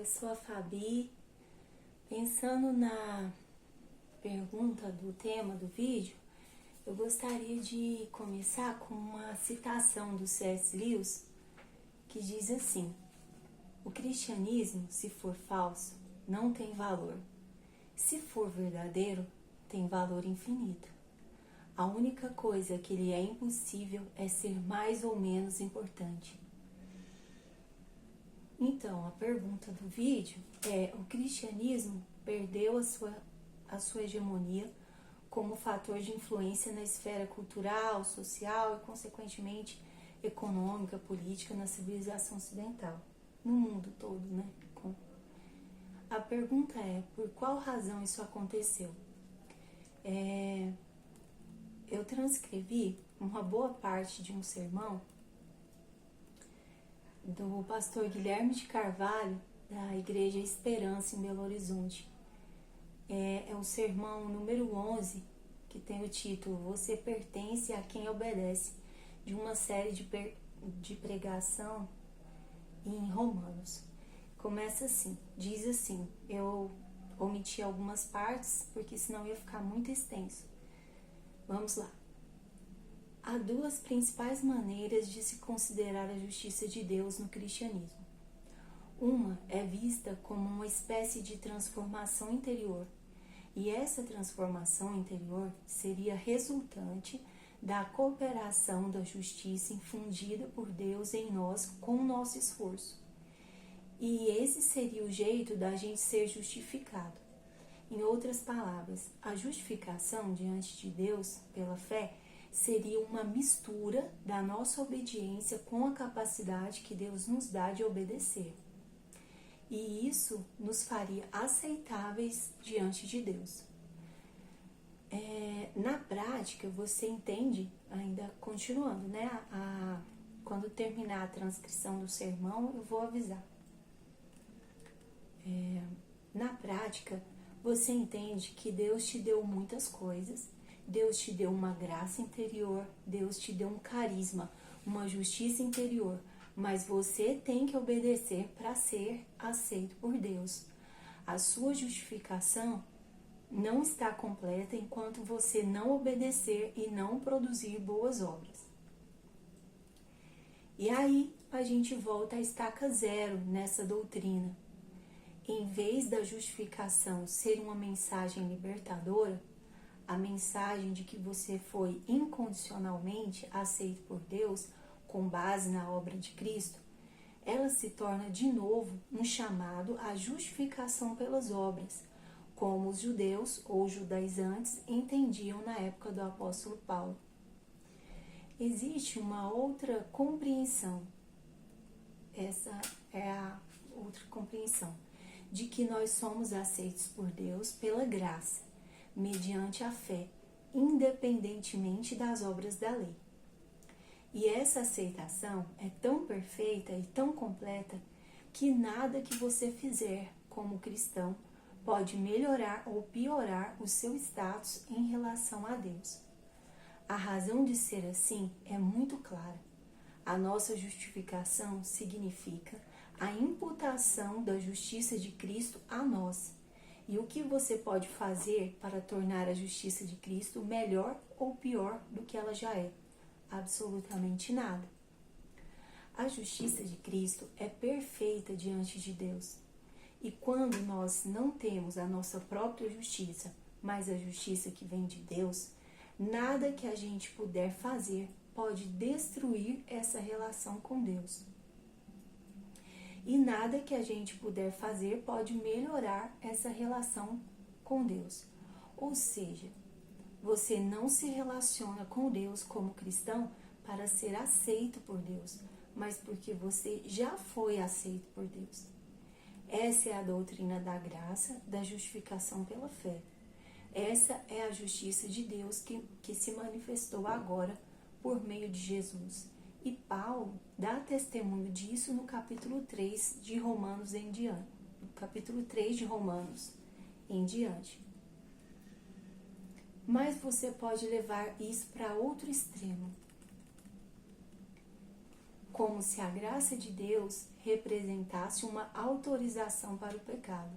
eu sou a Fabi. Pensando na pergunta do tema do vídeo, eu gostaria de começar com uma citação do C.S. Lewis, que diz assim: o cristianismo, se for falso, não tem valor. Se for verdadeiro, tem valor infinito. A única coisa que lhe é impossível é ser mais ou menos importante. Então, a pergunta do vídeo é: o cristianismo perdeu a sua hegemonia como fator de influência na esfera cultural, social e, consequentemente, econômica, política na civilização ocidental, no mundo todo, né? A pergunta é: por qual razão isso aconteceu? Eu transcrevi uma boa parte de um sermão do pastor Guilherme de Carvalho, da Igreja Esperança, em Belo Horizonte. É o sermão número 11, que tem o título Você Pertence a Quem Obedece, de uma série de pregação em Romanos. Começa assim, diz assim, eu omiti algumas partes, porque senão ia ficar muito extenso. Vamos lá. Há duas principais maneiras de se considerar a justiça de Deus no cristianismo. Uma é vista como uma espécie de transformação interior, e essa transformação interior seria resultante da cooperação da justiça infundida por Deus em nós com o nosso esforço. E esse seria o jeito da gente ser justificado. Em outras palavras, a justificação diante de Deus pela fé seria uma mistura da nossa obediência com a capacidade que Deus nos dá de obedecer. E isso nos faria aceitáveis diante de Deus. Na prática, você entende, ainda continuando, né? Quando terminar a transcrição do sermão, eu vou avisar. Na prática, você entende que Deus te deu muitas coisas. Deus te deu uma graça interior, Deus te deu um carisma, uma justiça interior, mas você tem que obedecer para ser aceito por Deus. A sua justificação não está completa enquanto você não obedecer e não produzir boas obras. E aí a gente volta à estaca zero nessa doutrina. Em vez da justificação ser uma mensagem libertadora, a mensagem de que você foi incondicionalmente aceito por Deus com base na obra de Cristo, ela se torna de novo um chamado à justificação pelas obras, como os judeus ou judaizantes entendiam na época do apóstolo Paulo. Existe uma outra compreensão, essa é a outra compreensão, de que nós somos aceitos por Deus pela graça, mediante a fé, independentemente das obras da lei. E essa aceitação é tão perfeita e tão completa que nada que você fizer como cristão pode melhorar ou piorar o seu status em relação a Deus. A razão de ser assim é muito clara. A nossa justificação significa a imputação da justiça de Cristo a nós. E o que você pode fazer para tornar a justiça de Cristo melhor ou pior do que ela já é? Absolutamente nada. A justiça de Cristo é perfeita diante de Deus. E quando nós não temos a nossa própria justiça, mas a justiça que vem de Deus, nada que a gente puder fazer pode destruir essa relação com Deus. E nada que a gente puder fazer pode melhorar essa relação com Deus. Ou seja, você não se relaciona com Deus como cristão para ser aceito por Deus, mas porque você já foi aceito por Deus. Essa é a doutrina da graça, da justificação pela fé. Essa é a justiça de Deus que se manifestou agora por meio de Jesus. E Paulo dá testemunho disso no capítulo 3 de Romanos em diante. No capítulo 3 de Romanos em diante. Mas você pode levar isso para outro extremo. como se a graça de Deus representasse uma autorização para o pecado.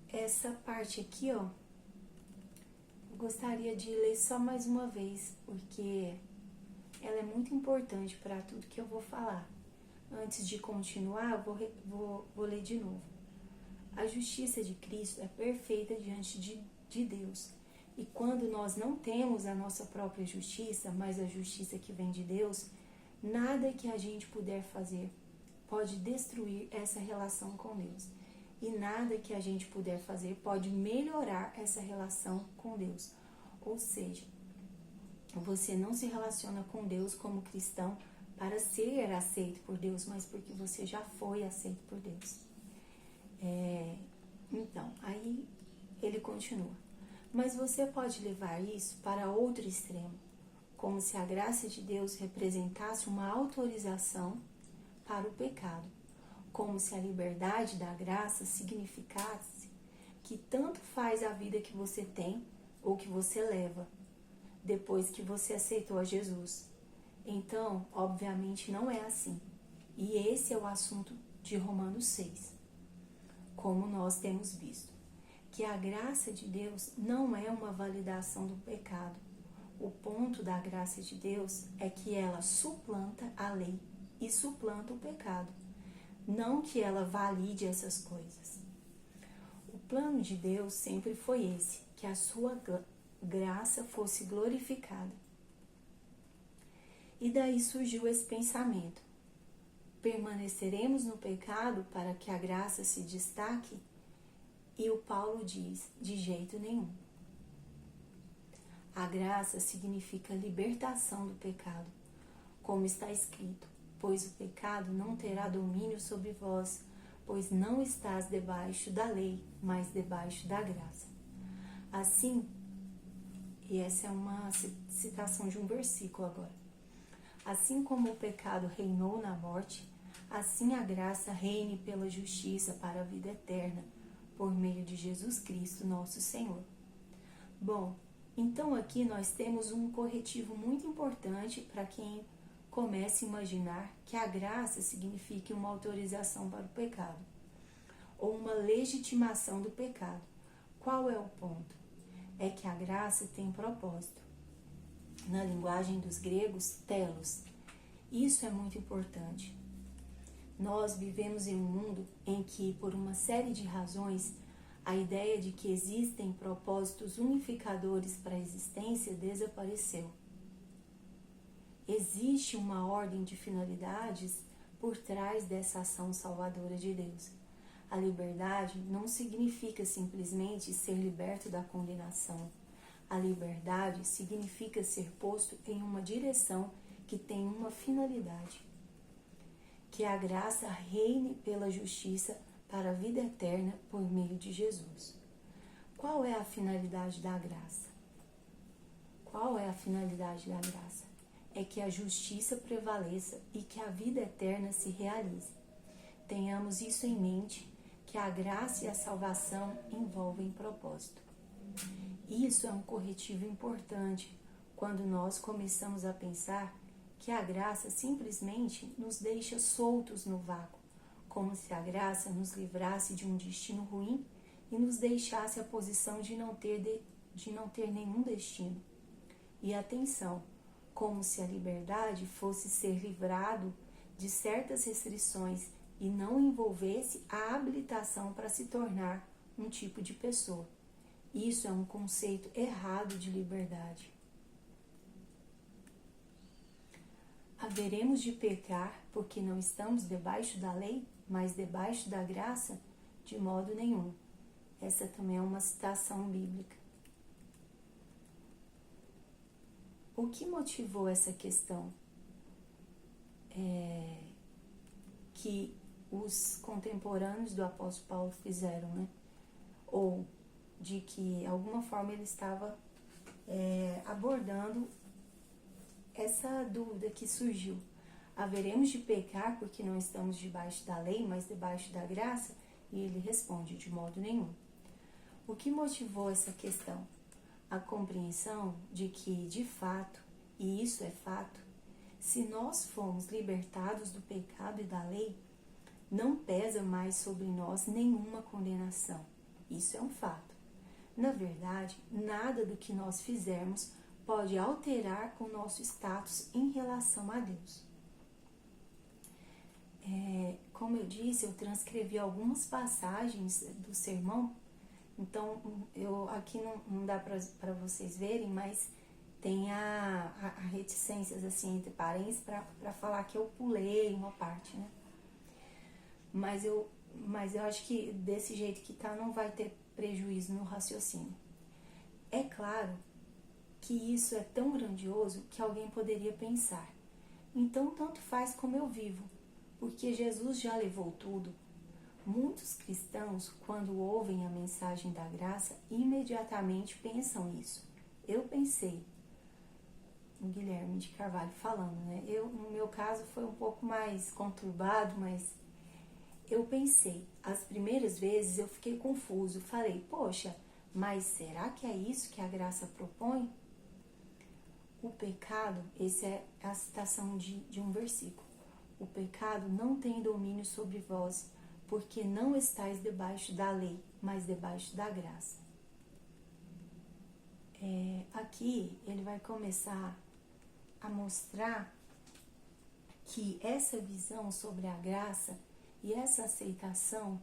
Essa parte aqui, ó, eu gostaria de ler só mais uma vez, porque ela é muito importante para tudo que eu vou falar. Antes de continuar, eu vou ler de novo. A justiça de Cristo é perfeita diante de Deus. E quando nós não temos a nossa própria justiça, mas a justiça que vem de Deus, nada que a gente puder fazer pode destruir essa relação com Deus. E nada que a gente puder fazer pode melhorar essa relação com Deus. Ou seja, você não se relaciona com Deus como cristão para ser aceito por Deus, mas porque você já foi aceito por Deus. Então, aí ele continua. Mas você pode levar isso para outro extremo, como se a graça de Deus representasse uma autorização para o pecado, como se a liberdade da graça significasse que tanto faz a vida que você tem ou que você leva, depois que você aceitou a Jesus. Então, obviamente não é assim. E esse é o assunto de Romanos 6. Como nós temos visto, que a graça de Deus não é uma validação do pecado. O ponto da graça de Deus é que ela suplanta a lei e suplanta o pecado, não que ela valide essas coisas. O plano de Deus sempre foi esse, que a sua graça fosse glorificada. E daí surgiu esse pensamento: permaneceremos no pecado para que a graça se destaque? E o Paulo diz: de jeito nenhum. A graça significa libertação do pecado, como está escrito: pois o pecado não terá domínio sobre vós, pois não estás debaixo da lei, mas debaixo da graça. Assim, e essa é uma citação de um versículo agora. Assim como o pecado reinou na morte, assim a graça reine pela justiça para a vida eterna, por meio de Jesus Cristo, nosso Senhor. Bom, então aqui nós temos um corretivo muito importante para quem comece a imaginar que a graça signifique uma autorização para o pecado, ou uma legitimação do pecado. Qual é o ponto? É que a graça tem propósito. Na linguagem dos gregos, telos. Isso é muito importante. Nós vivemos em um mundo em que, por uma série de razões, a ideia de que existem propósitos unificadores para a existência desapareceu. Existe uma ordem de finalidades por trás dessa ação salvadora de Deus. A liberdade não significa simplesmente ser liberto da condenação. A liberdade significa ser posto em uma direção que tem uma finalidade. Que a graça reine pela justiça para a vida eterna por meio de Jesus. Qual é a finalidade da graça? Qual é a finalidade da graça? É que a justiça prevaleça e que a vida eterna se realize. Tenhamos isso em mente, que a graça e a salvação envolvem propósito. Isso é um corretivo importante quando nós começamos a pensar que a graça simplesmente nos deixa soltos no vácuo, como se a graça nos livrasse de um destino ruim e nos deixasse a posição de não ter nenhum destino. E atenção, como se a liberdade fosse ser livrado de certas restrições e não envolvesse a habilitação para se tornar um tipo de pessoa. Isso é um conceito errado de liberdade. Haveremos de pecar porque não estamos debaixo da lei, mas debaixo da graça? De modo nenhum. Essa também é uma citação bíblica. O que motivou essa questão? Que os contemporâneos do apóstolo Paulo fizeram, né? Ou de que, de alguma forma, ele estava abordando essa dúvida que surgiu. Haveremos de pecar porque não estamos debaixo da lei, mas debaixo da graça? E ele responde: de modo nenhum. O que motivou essa questão? a compreensão de que, de fato, e isso é fato, se nós fomos libertados do pecado e da lei, não pesa mais sobre nós nenhuma condenação. Isso é um fato. Na verdade, nada do que nós fizermos pode alterar o nosso status em relação a Deus. Como eu disse, eu transcrevi algumas passagens do sermão, então eu aqui não dá para vocês verem, mas tem a reticências assim entre parênteses para falar que eu pulei uma parte, né? Mas eu acho que desse jeito que tá não vai ter prejuízo no raciocínio. É claro que isso é tão grandioso que alguém poderia pensar: então tanto faz como eu vivo, porque Jesus já levou tudo. Muitos cristãos, quando ouvem a mensagem da graça, imediatamente pensam isso. Eu pensei, o Guilherme de Carvalho falando, né? No meu caso foi um pouco mais conturbado, mas eu pensei, as primeiras vezes eu fiquei confuso, falei, poxa, mas será que é isso que a graça propõe? O pecado, essa é a citação de um versículo. O pecado não tem domínio sobre vós, porque não estáis debaixo da lei, mas debaixo da graça. Aqui ele vai começar a mostrar que essa visão sobre a graça e essa aceitação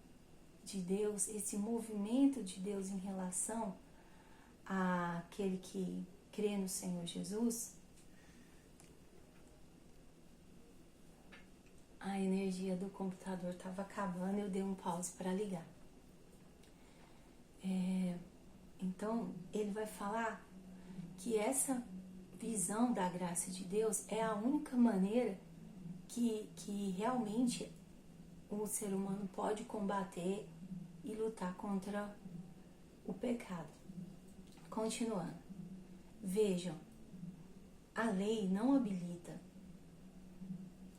de Deus, esse movimento de Deus em relação àquele que crê no Senhor Jesus, a energia do computador estava acabando, eu dei um pause para ligar. Então, ele vai falar que essa visão da graça de Deus é a única maneira que realmente o ser humano pode combater e lutar contra o pecado. Continuando. Vejam, a lei não habilita.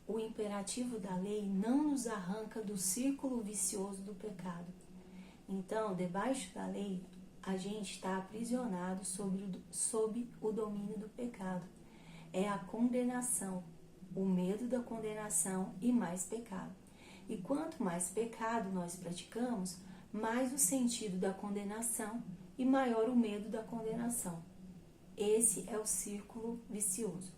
O imperativo da lei não nos arranca do círculo vicioso do pecado. Então, debaixo da lei, a gente está aprisionado sob o domínio do pecado. É a condenação, o medo da condenação e mais pecado. E quanto mais pecado nós praticamos, mais o sentido da condenação e maior o medo da condenação. Esse é o círculo vicioso.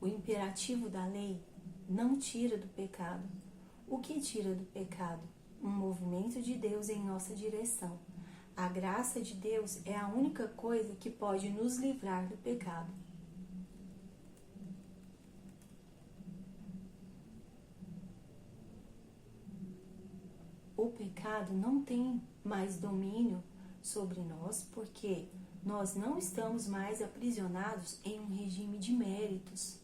O imperativo da lei não tira do pecado. O que tira do pecado? Um movimento de Deus em nossa direção. A graça de Deus é a única coisa que pode nos livrar do pecado. O pecado não tem mais domínio sobre nós, porque nós não estamos mais aprisionados em um regime de méritos,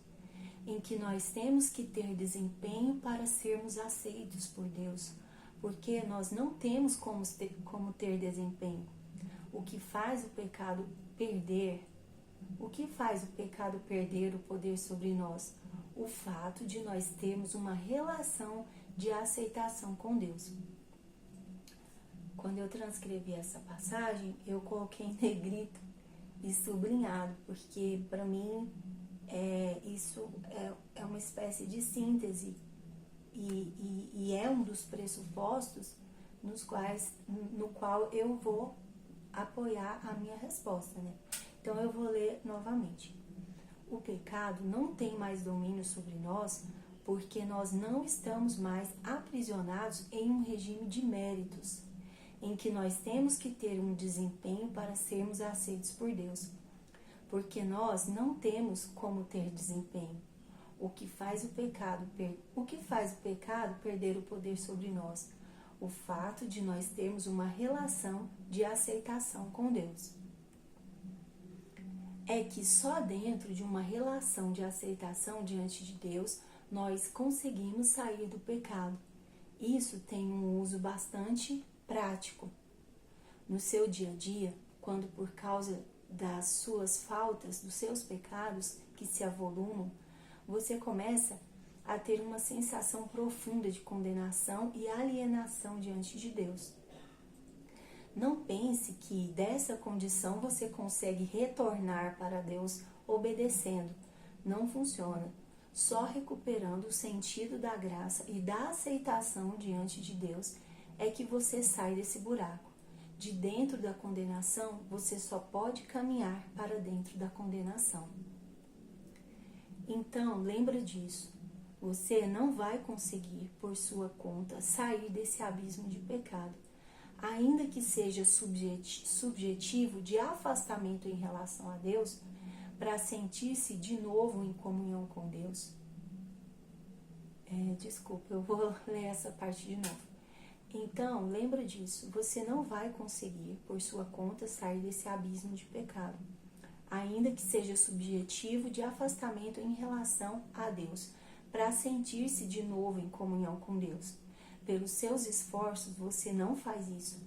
em que nós temos que ter desempenho para sermos aceitos por Deus, porque nós não temos como ter desempenho. O que faz o pecado perder? O que faz o pecado perder o poder sobre nós? O fato de nós termos uma relação de aceitação com Deus. Quando eu transcrevi essa passagem, eu coloquei em negrito e sublinhado, porque para mim isso é uma espécie de síntese e é um dos pressupostos no qual eu vou apoiar a minha resposta, né? Então eu vou ler novamente. O pecado não tem mais domínio sobre nós, porque nós não estamos mais aprisionados em um regime de méritos, em que nós temos que ter um desempenho para sermos aceitos por Deus, porque nós não temos como ter desempenho. O que faz o pecado perder o poder sobre nós? O fato de nós termos uma relação de aceitação com Deus. É que só dentro de uma relação de aceitação diante de Deus nós conseguimos sair do pecado. Isso tem um uso bastante prático. No seu dia a dia, quando por causa das suas faltas, dos seus pecados que se avolumam, você começa a ter uma sensação profunda de condenação e alienação diante de Deus. Não pense que dessa condição você consegue retornar para Deus obedecendo. Não funciona. Só recuperando o sentido da graça e da aceitação diante de Deus é que você sai desse buraco. De dentro da condenação, você só pode caminhar para dentro da condenação. Então, lembra disso. Você não vai conseguir, por sua conta, sair desse abismo de pecado, ainda que seja subjetivo de afastamento em relação a Deus, para sentir-se de novo em comunhão com Deus. Desculpa, eu vou ler essa parte de novo. Então, lembra disso, você não vai conseguir, por sua conta, sair desse abismo de pecado, ainda que seja subjetivo de afastamento em relação a Deus, para sentir-se de novo em comunhão com Deus. Pelos seus esforços, você não faz isso.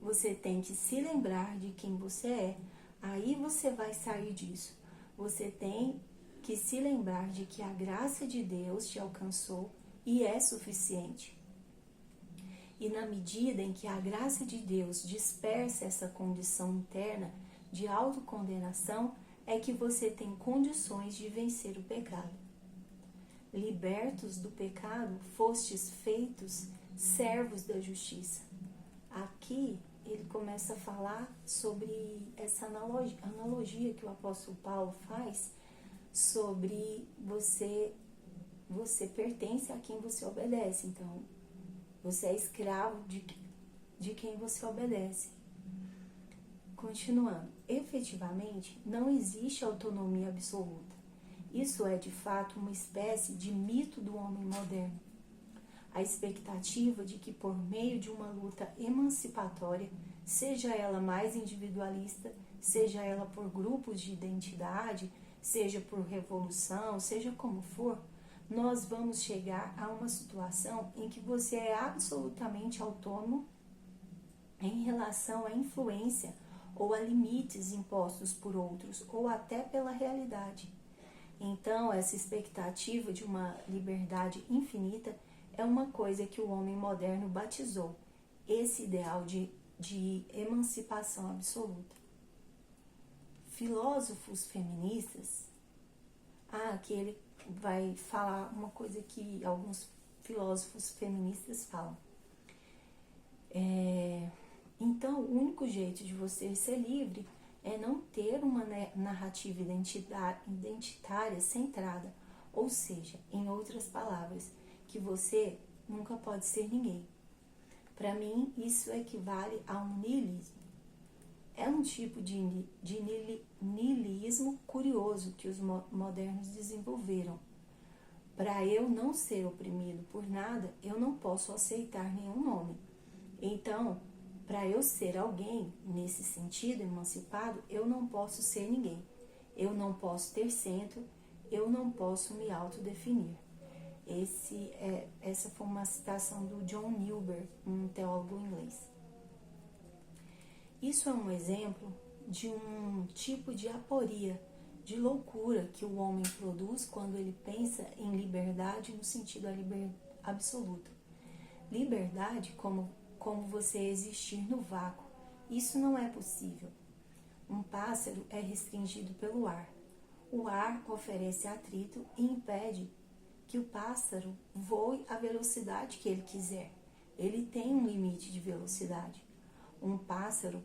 Você tem que se lembrar de quem você é, aí você vai sair disso. Você tem que se lembrar de que a graça de Deus te alcançou e é suficiente. E na medida em que a graça de Deus dispersa essa condição interna de autocondenação, é que você tem condições de vencer o pecado. Libertos do pecado, fostes feitos servos da justiça. Aqui ele começa a falar sobre essa analogia que o apóstolo Paulo faz sobre você pertence a quem você obedece. Então, você é escravo de quem você obedece. Continuando, efetivamente, não existe autonomia absoluta. Isso é, de fato, uma espécie de mito do homem moderno. A expectativa de que, por meio de uma luta emancipatória, seja ela mais individualista, seja ela por grupos de identidade, seja por revolução, seja como for, nós vamos chegar a uma situação em que você é absolutamente autônomo em relação à influência ou a limites impostos por outros, ou até pela realidade. Então, essa expectativa de uma liberdade infinita é uma coisa que o homem moderno batizou, esse ideal de emancipação absoluta. Filósofos feministas, aqui ele vai falar uma coisa que alguns filósofos feministas falam. Então, o único jeito de você ser livre é não ter uma narrativa identitária centrada, ou seja, em outras palavras, que você nunca pode ser ninguém. Para mim, isso equivale a um niilismo. É um tipo de niilismo curioso que os modernos desenvolveram. Para eu não ser oprimido por nada, eu não posso aceitar nenhum nome. Então, para eu ser alguém, nesse sentido emancipado, eu não posso ser ninguém. Eu não posso ter centro, eu não posso me autodefinir. Essa foi uma citação do John Newber, um teólogo inglês. Isso é um exemplo de um tipo de aporia, de loucura que o homem produz quando ele pensa em liberdade no sentido absoluto. Liberdade como você existir no vácuo. Isso não é possível. Um pássaro é restringido pelo ar. O ar oferece atrito e impede que o pássaro voe à velocidade que ele quiser. Ele tem um limite de velocidade. Um pássaro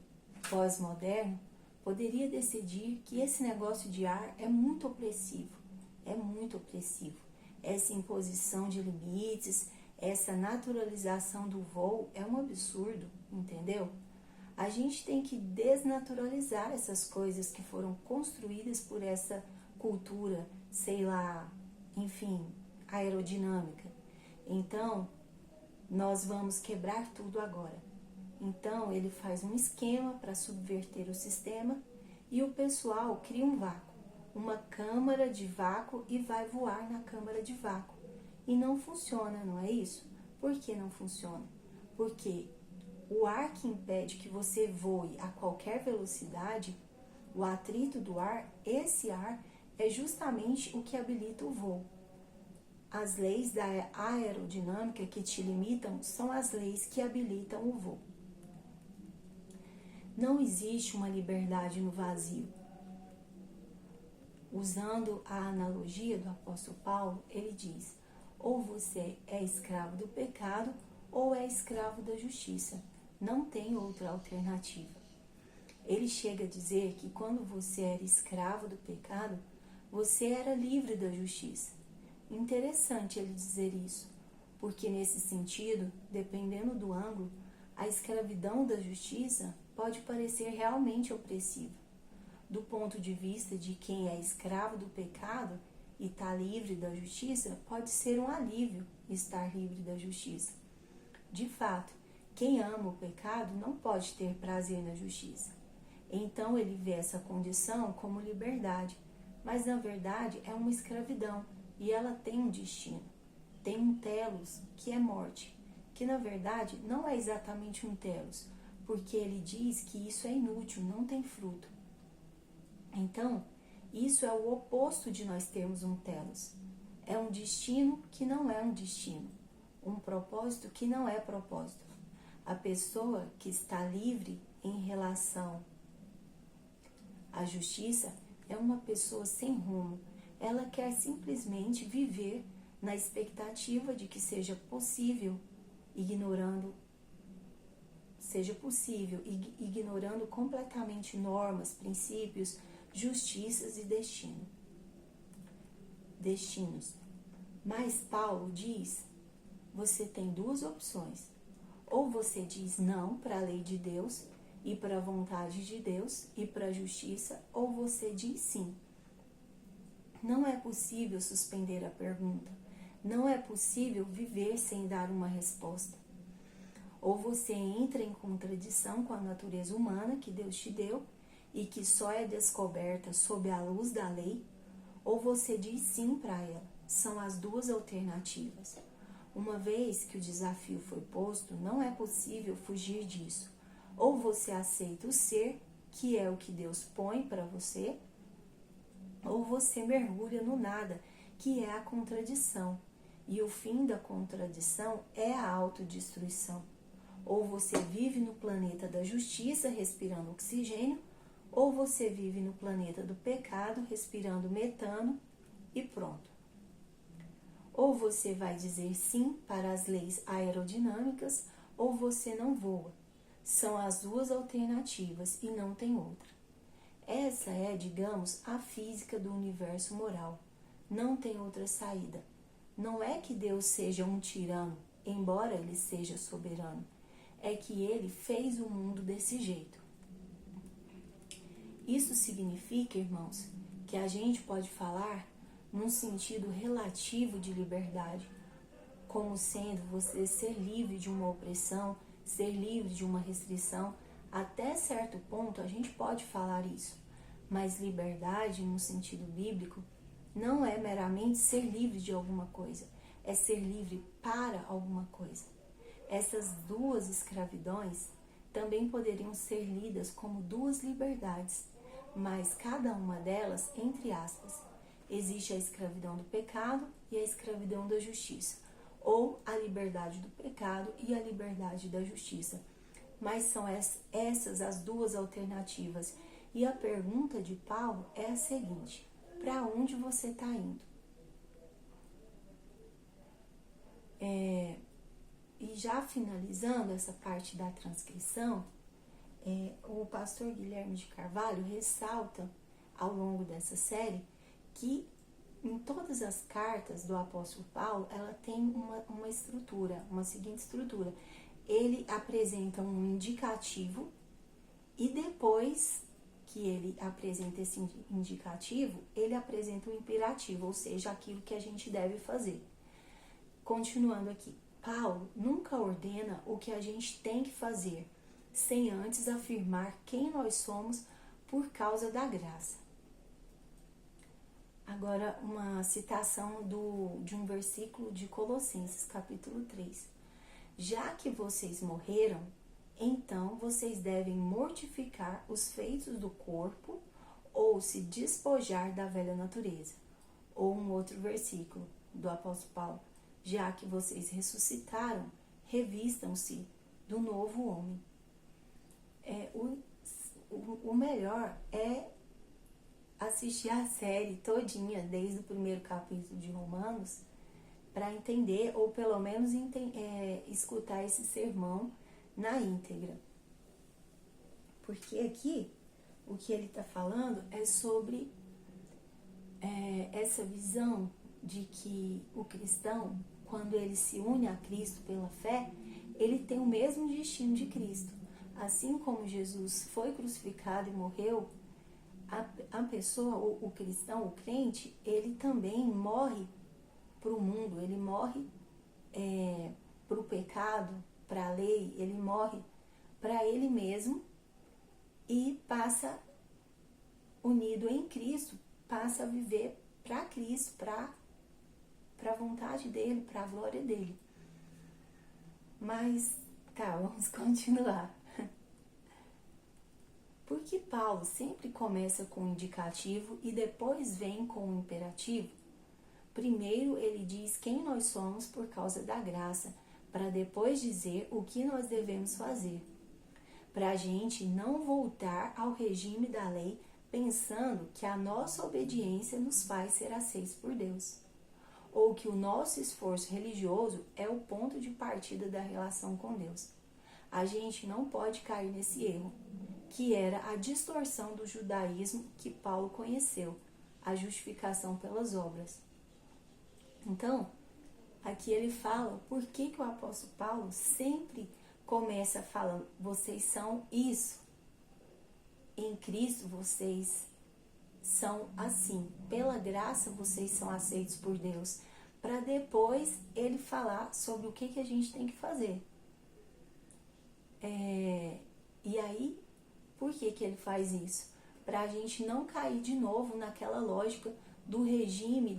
pós-moderno poderia decidir que esse negócio de ar é muito opressivo. É muito opressivo. Essa imposição de limites, essa naturalização do voo é um absurdo, entendeu? A gente tem que desnaturalizar essas coisas que foram construídas por essa cultura, sei lá, enfim, aerodinâmica. Então, nós vamos quebrar tudo agora. Então, ele faz um esquema para subverter o sistema e o pessoal cria um vácuo, uma câmara de vácuo e vai voar na câmara de vácuo. E não funciona, não é isso? Por que não funciona? Porque o ar que impede que você voe a qualquer velocidade, o atrito do ar, esse ar é justamente o que habilita o voo. As leis da aerodinâmica que te limitam são as leis que habilitam o voo. Não existe uma liberdade no vazio. Usando a analogia do apóstolo Paulo, ele diz: ou você é escravo do pecado ou é escravo da justiça. Não tem outra alternativa. Ele chega a dizer que quando você era escravo do pecado, você era livre da justiça. Interessante ele dizer isso, porque nesse sentido, dependendo do ângulo, a escravidão da justiça pode parecer realmente opressiva. Do ponto de vista de quem é escravo do pecado e está livre da justiça, pode ser um alívio estar livre da justiça. De fato, quem ama o pecado não pode ter prazer na justiça. Então ele vê essa condição como liberdade, mas na verdade é uma escravidão e ela tem um destino. Tem um telos, que é morte, que na verdade não é exatamente um telos, porque ele diz que isso é inútil, não tem fruto. Então, isso é o oposto de nós termos um telos. É um destino que não é um destino, um propósito que não é propósito. A pessoa que está livre em relação à justiça é uma pessoa sem rumo. Ela quer simplesmente viver na expectativa de que seja possível, ignorando completamente normas, princípios, justiças e destinos. Mas Paulo diz: você tem duas opções. Ou você diz não para a lei de Deus e para a vontade de Deus e para a justiça, ou você diz sim. Não é possível suspender a pergunta. Não é possível viver sem dar uma resposta. Ou você entra em contradição com a natureza humana que Deus te deu e que só é descoberta sob a luz da lei, ou você diz sim para ela. São as duas alternativas. Uma vez que o desafio foi posto, não é possível fugir disso. Ou você aceita o ser, que é o que Deus põe para você, ou você mergulha no nada, que é a contradição. E o fim da contradição é a autodestruição. Ou você vive no planeta da justiça, respirando oxigênio, ou você vive no planeta do pecado, respirando metano e pronto. Ou você vai dizer sim para as leis aerodinâmicas, ou você não voa. São as duas alternativas e não tem outra. Essa é, digamos, a física do universo moral. Não tem outra saída. Não é que Deus seja um tirano, embora ele seja soberano. É que ele fez o mundo desse jeito. Isso significa, irmãos, que a gente pode falar num sentido relativo de liberdade, como sendo você ser livre de uma opressão, ser livre de uma restrição. Até certo ponto a gente pode falar isso, mas liberdade no sentido bíblico não é meramente ser livre de alguma coisa, é ser livre para alguma coisa. Essas duas escravidões também poderiam ser lidas como duas liberdades, mas cada uma delas, entre aspas, existe a escravidão do pecado e a escravidão da justiça, ou a liberdade do pecado e a liberdade da justiça. Mas são essas as duas alternativas. E a pergunta de Paulo é a seguinte: para onde você está indo? E já finalizando essa parte da transcrição, o pastor Guilherme de Carvalho ressalta ao longo dessa série que em todas as cartas do apóstolo Paulo, ela tem uma estrutura, uma seguinte estrutura. Ele apresenta um indicativo e depois que ele apresenta esse indicativo, ele apresenta um imperativo, ou seja, aquilo que a gente deve fazer. Continuando aqui, Paulo nunca ordena o que a gente tem que fazer, sem antes afirmar quem nós somos por causa da graça. Agora, uma citação de um versículo de Colossenses, capítulo 3. Já que vocês morreram, então vocês devem mortificar os feitos do corpo ou se despojar da velha natureza. Ou um outro versículo do apóstolo Paulo. Já que vocês ressuscitaram, revistam-se do novo homem. o melhor é assistir a série todinha, desde o primeiro capítulo de Romanos, para entender, ou pelo menos escutar esse sermão na íntegra. Porque aqui, o que ele está falando é sobre essa visão de que o cristão, quando ele se une a Cristo pela fé, ele tem o mesmo destino de Cristo. Assim como Jesus foi crucificado e morreu, a pessoa, o cristão, o crente, ele também morre para o mundo, ele morre para o pecado, para a lei, ele morre para ele mesmo e passa, unido em Cristo, passa a viver para Cristo, para a vontade dele, para a glória dele. Mas, tá, vamos continuar. Porque Paulo sempre começa com o indicativo e depois vem com o imperativo? Primeiro ele diz quem nós somos por causa da graça, para depois dizer o que nós devemos fazer. Para a gente não voltar ao regime da lei pensando que a nossa obediência nos faz ser aceitos por Deus, ou que o nosso esforço religioso é o ponto de partida da relação com Deus. A gente não pode cair nesse erro, que era a distorção do judaísmo que Paulo conheceu, a justificação pelas obras. Então, aqui ele fala por que o apóstolo Paulo sempre começa falando, vocês são isso, em Cristo vocês são assim, pela graça vocês são aceitos por Deus, para depois ele falar sobre o que a gente tem que fazer. E aí, por que ele faz isso? Para a gente não cair de novo naquela lógica do regime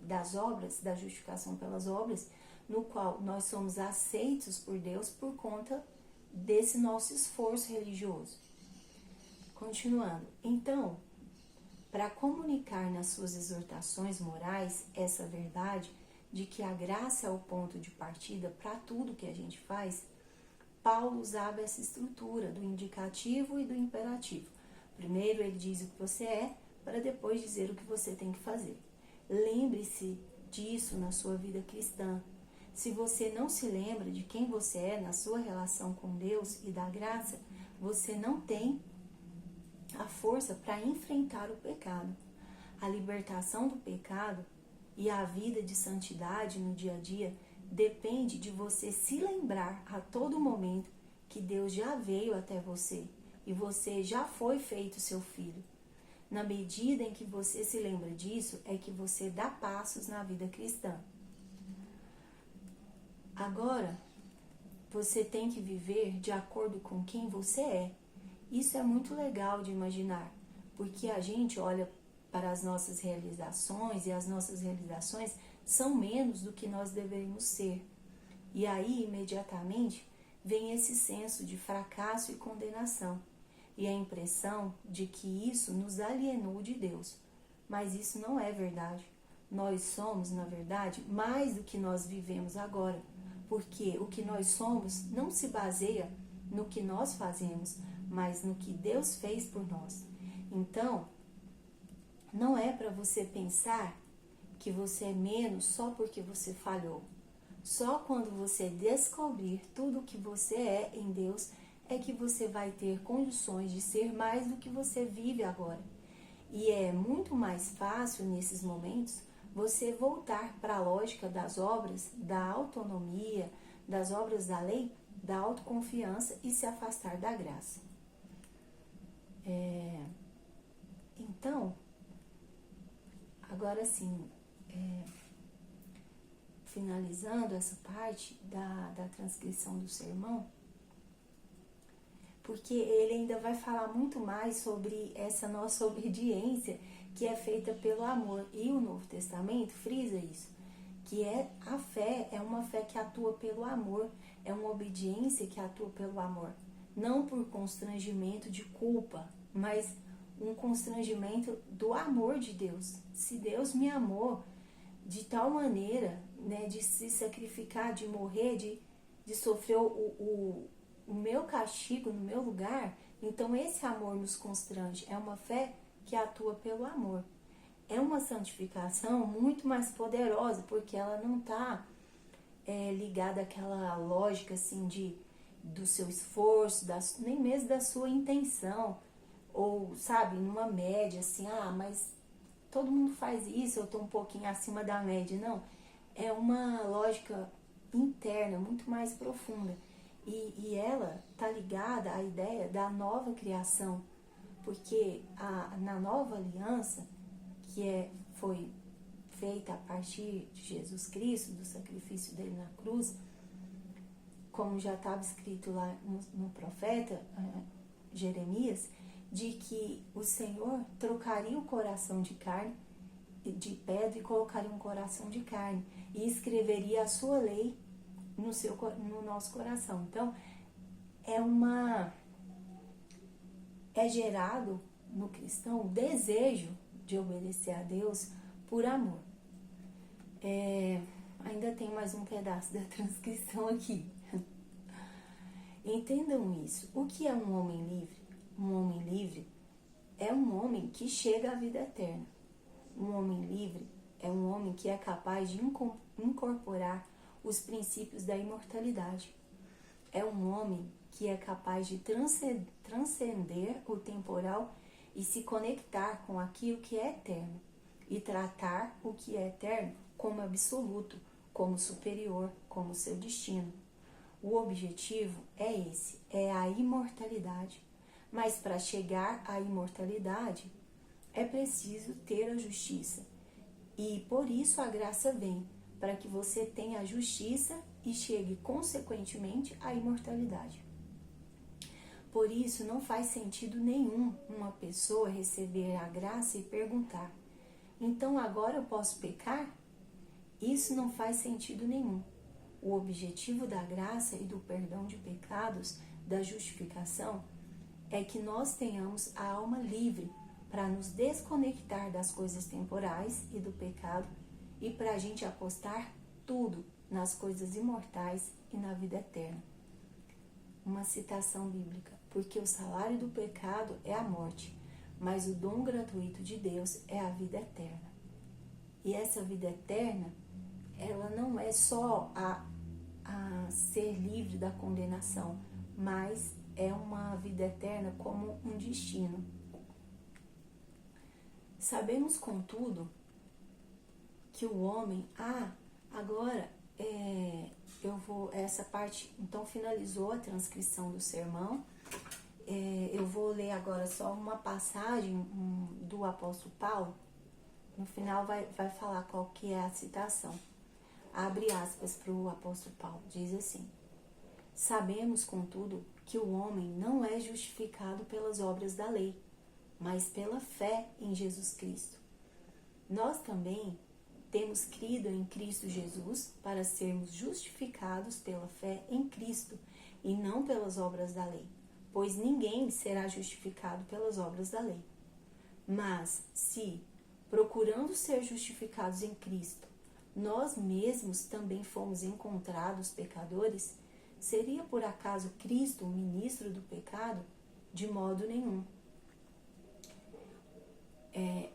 das obras, da justificação pelas obras, no qual nós somos aceitos por Deus por conta desse nosso esforço religioso. Continuando. Então, para comunicar nas suas exortações morais essa verdade de que a graça é o ponto de partida para tudo que a gente faz, Paulo usava essa estrutura do indicativo e do imperativo. Primeiro ele diz o que você é, para depois dizer o que você tem que fazer. Lembre-se disso na sua vida cristã. Se você não se lembra de quem você é na sua relação com Deus e da graça, você não tem a força para enfrentar o pecado. A libertação do pecado e a vida de santidade no dia a dia depende de você se lembrar a todo momento que Deus já veio até você e você já foi feito seu filho. Na medida em que você se lembra disso, é que você dá passos na vida cristã. Agora, você tem que viver de acordo com quem você é. Isso é muito legal de imaginar, porque a gente olha para as nossas realizações e as nossas realizações são menos do que nós deveríamos ser. E aí, imediatamente, vem esse senso de fracasso e condenação e a impressão de que isso nos alienou de Deus. Mas isso não é verdade. Nós somos, na verdade, mais do que nós vivemos agora, porque o que nós somos não se baseia no que nós fazemos, mas no que Deus fez por nós. Então, não é para você pensar que você é menos só porque você falhou. Só quando você descobrir tudo o que você é em Deus é que você vai ter condições de ser mais do que você vive agora. E é muito mais fácil nesses momentos você voltar para a lógica das obras, da autonomia, das obras da lei, da autoconfiança e se afastar da graça. Então, agora sim, finalizando essa parte da transcrição do sermão, porque ele ainda vai falar muito mais sobre essa nossa obediência que é feita pelo amor. E o Novo Testamento frisa isso, que a fé é uma fé que atua pelo amor, é uma obediência que atua pelo amor, não por constrangimento de culpa, mas um constrangimento do amor de Deus. Se Deus me amou de tal maneira, né, de se sacrificar, de morrer, de sofrer o meu castigo no meu lugar, Então esse amor nos constrange, é uma fé que atua pelo amor. É uma santificação muito mais poderosa, porque ela não está ligada àquela lógica assim do seu esforço, nem mesmo da sua intenção, ou sabe, numa média assim, mas todo mundo faz isso, eu estou um pouquinho acima da média. Não, é uma lógica interna, muito mais profunda. E ela está ligada à ideia da nova criação, porque na nova aliança, que foi feita a partir de Jesus Cristo, do sacrifício dele na cruz, como já estava escrito lá no profeta Jeremias, de que o Senhor trocaria o coração de carne, de pedra, e colocaria um coração de carne, e escreveria a sua lei no nosso coração. Então, é gerado no cristão o desejo de obedecer a Deus por amor. Ainda tem mais um pedaço da transcrição aqui. Entendam isso. O que é um homem livre? Um homem livre é um homem que chega à vida eterna. Um homem livre é um homem que é capaz de incorporar os princípios da imortalidade. É um homem que é capaz de transcender o temporal e se conectar com aquilo que é eterno, e tratar o que é eterno como absoluto, como superior, como seu destino. O objetivo é esse, é a imortalidade. Mas para chegar à imortalidade, é preciso ter a justiça. E por isso a graça vem, para que você tenha a justiça e chegue consequentemente à imortalidade. Por isso não faz sentido nenhum uma pessoa receber a graça e perguntar: então agora eu posso pecar? Isso não faz sentido nenhum. O objetivo da graça e do perdão de pecados, da justificação, é que nós tenhamos a alma livre para nos desconectar das coisas temporais e do pecado, e para a gente apostar tudo nas coisas imortais e na vida eterna. Uma citação bíblica: porque o salário do pecado é a morte, mas o dom gratuito de Deus é a vida eterna. E essa vida eterna, ela não é só a ser livre da condenação, mas é uma vida eterna como um destino. Sabemos, contudo, que o homem... agora essa parte, então finalizou a transcrição do sermão. Eu vou ler agora só uma passagem do apóstolo Paulo. No final vai falar qual que é a citação. Abre aspas para o apóstolo Paulo, diz assim: sabemos, contudo, que o homem não é justificado pelas obras da lei, mas pela fé em Jesus Cristo. Nós também temos crido em Cristo Jesus para sermos justificados pela fé em Cristo e não pelas obras da lei, pois ninguém será justificado pelas obras da lei. Mas se, procurando ser justificados em Cristo, nós mesmos também fomos encontrados pecadores, seria por acaso Cristo o ministro do pecado? De modo nenhum.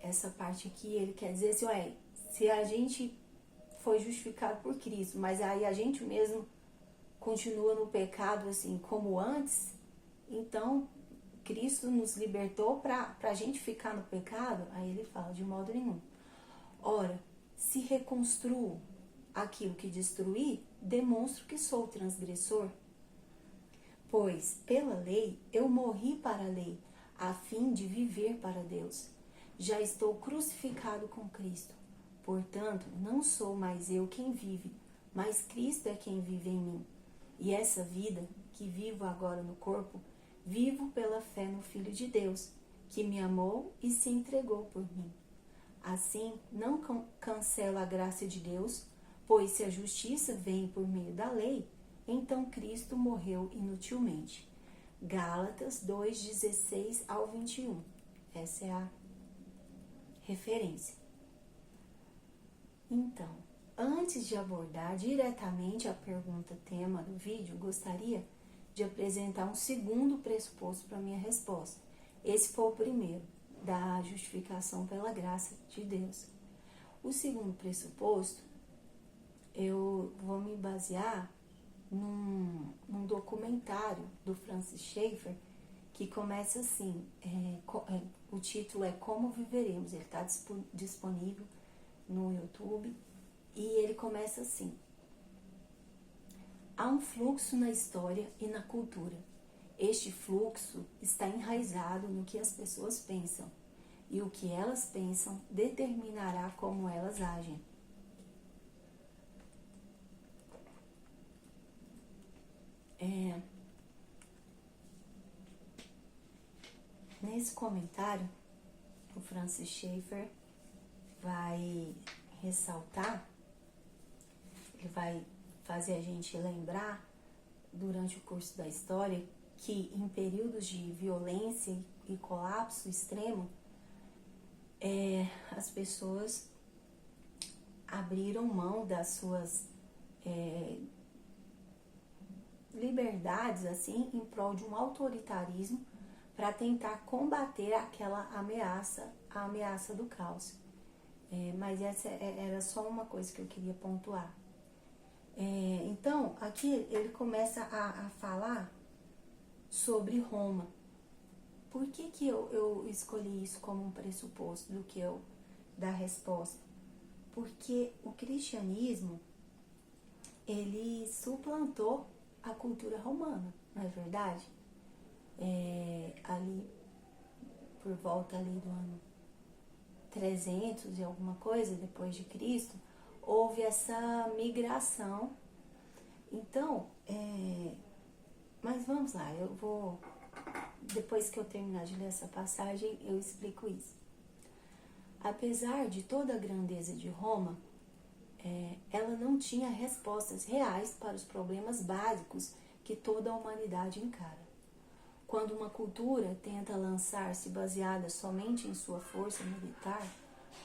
Essa parte aqui, ele quer dizer assim, se a gente foi justificado por Cristo, mas aí a gente mesmo continua no pecado assim como antes, então Cristo nos libertou para a gente ficar no pecado? Aí ele fala: de modo nenhum. Ora, se reconstruo aquilo que destruí, demonstro que sou transgressor. Pois, pela lei, eu morri para a lei, a fim de viver para Deus. Já estou crucificado com Cristo. Portanto, não sou mais eu quem vive, mas Cristo é quem vive em mim. E essa vida que vivo agora no corpo, vivo pela fé no Filho de Deus, que me amou e se entregou por mim. Assim, não cancelo a graça de Deus, pois se a justiça vem por meio da lei, então Cristo morreu inutilmente. Gálatas 2:16 ao 21. Essa é a referência. Então, antes de abordar diretamente a pergunta tema do vídeo, gostaria de apresentar um segundo pressuposto para a minha resposta. Esse foi o primeiro, da justificação pela graça de Deus. O segundo pressuposto, eu vou me basear num documentário do Francis Schaeffer, que começa assim, o título é Como Viveremos, ele está disponível no YouTube, e ele começa assim: há um fluxo na história e na cultura. Este fluxo está enraizado no que as pessoas pensam, e o que elas pensam determinará como elas agem. Nesse comentário, o Francis Schaeffer vai ressaltar, ele vai fazer a gente lembrar durante o curso da história que em períodos de violência e colapso extremo, as pessoas abriram mão das suas liberdades assim em prol de um autoritarismo para tentar combater aquela ameaça, a ameaça do caos. Mas essa era só uma coisa que eu queria pontuar. Então, aqui ele começa a falar sobre Roma. Por que eu escolhi isso como um pressuposto da resposta? Porque o cristianismo, ele suplantou a cultura romana, não é verdade? Ali, por volta ali do ano 300 e alguma coisa depois de Cristo, houve essa migração. Então, mas vamos lá, eu vou, depois que eu terminar de ler essa passagem, eu explico isso. Apesar de toda a grandeza de Roma, ela não tinha respostas reais para os problemas básicos que toda a humanidade encara. Quando uma cultura tenta lançar-se baseada somente em sua força militar,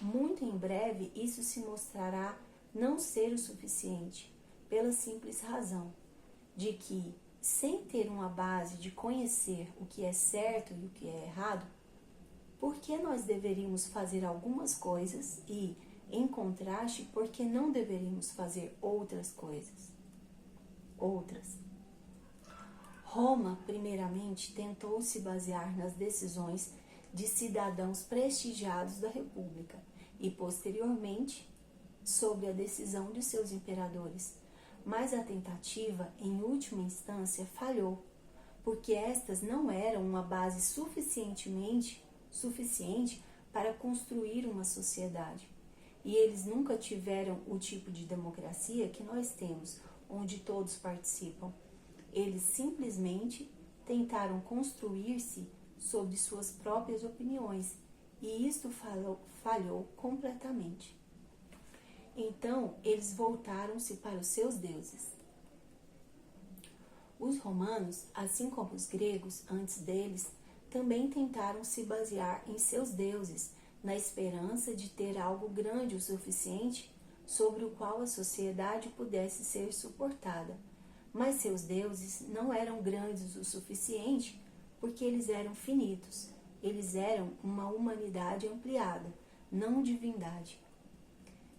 muito em breve isso se mostrará não ser o suficiente, pela simples razão de que, sem ter uma base de conhecer o que é certo e o que é errado, por que nós deveríamos fazer algumas coisas e, em contraste, por que não deveríamos fazer outras coisas? Roma, primeiramente, tentou se basear nas decisões de cidadãos prestigiados da República e, posteriormente, sobre a decisão de seus imperadores. Mas a tentativa, em última instância, falhou, porque estas não eram uma base suficiente para construir uma sociedade. E eles nunca tiveram o tipo de democracia que nós temos, onde todos participam. Eles simplesmente tentaram construir-se sobre suas próprias opiniões, e isto falhou completamente. Então, eles voltaram-se para os seus deuses. Os romanos, assim como os gregos antes deles, também tentaram se basear em seus deuses, na esperança de ter algo grande o suficiente sobre o qual a sociedade pudesse ser suportada. Mas seus deuses não eram grandes o suficiente porque eles eram finitos. Eles eram uma humanidade ampliada, não divindade.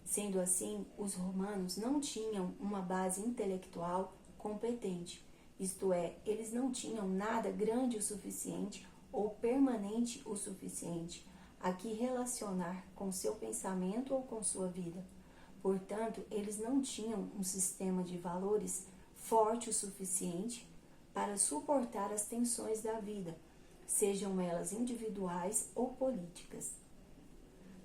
Sendo assim, os romanos não tinham uma base intelectual competente, isto é, eles não tinham nada grande o suficiente ou permanente o suficiente a que relacionar com seu pensamento ou com sua vida. Portanto, eles não tinham um sistema de valores forte o suficiente para suportar as tensões da vida, sejam elas individuais ou políticas.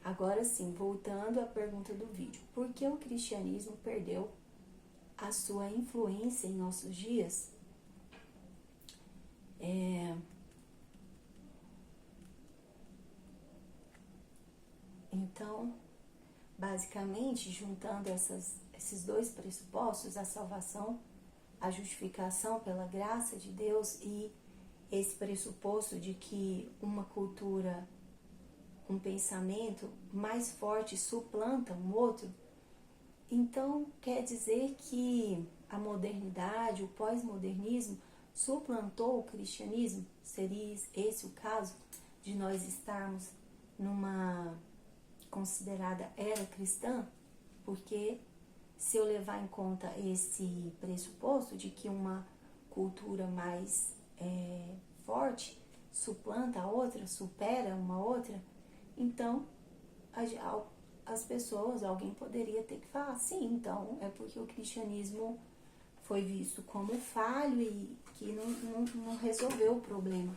Agora sim, voltando à pergunta do vídeo, por que o cristianismo perdeu a sua influência em nossos dias? Então, basicamente, juntando esses dois pressupostos, a salvação, a justificação pela graça de Deus e esse pressuposto de que uma cultura, um pensamento mais forte suplanta um outro, então quer dizer que a modernidade, o pós-modernismo, suplantou o cristianismo? Seria esse o caso de nós estarmos numa considerada era cristã? Porque se eu levar em conta esse pressuposto de que uma cultura mais forte suplanta a outra, supera uma outra, então as pessoas, alguém poderia ter que falar, sim, então é porque o cristianismo foi visto como falho e que não resolveu o problema.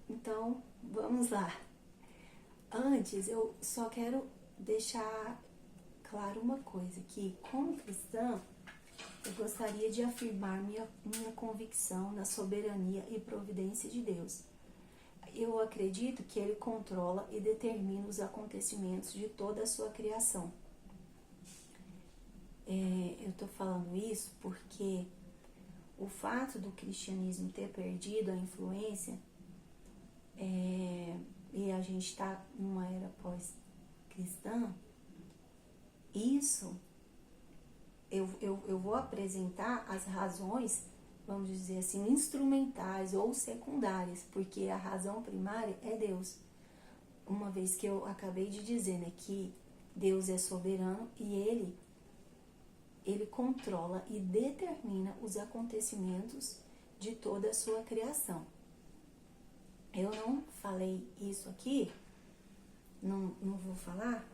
Então, vamos lá. Antes, eu só quero deixar claro uma coisa, que como cristã, eu gostaria de afirmar minha convicção na soberania e providência de Deus. Eu acredito que Ele controla e determina os acontecimentos de toda a sua criação. Eu estou falando isso porque o fato do cristianismo ter perdido a influência e a gente está numa era pós-cristã, isso eu vou apresentar as razões, vamos dizer assim, instrumentais ou secundárias, porque a razão primária é Deus. Uma vez que eu acabei de dizer, né, que Deus é soberano e Ele controla e determina os acontecimentos de toda a sua criação. Eu não falei isso aqui, não vou falar,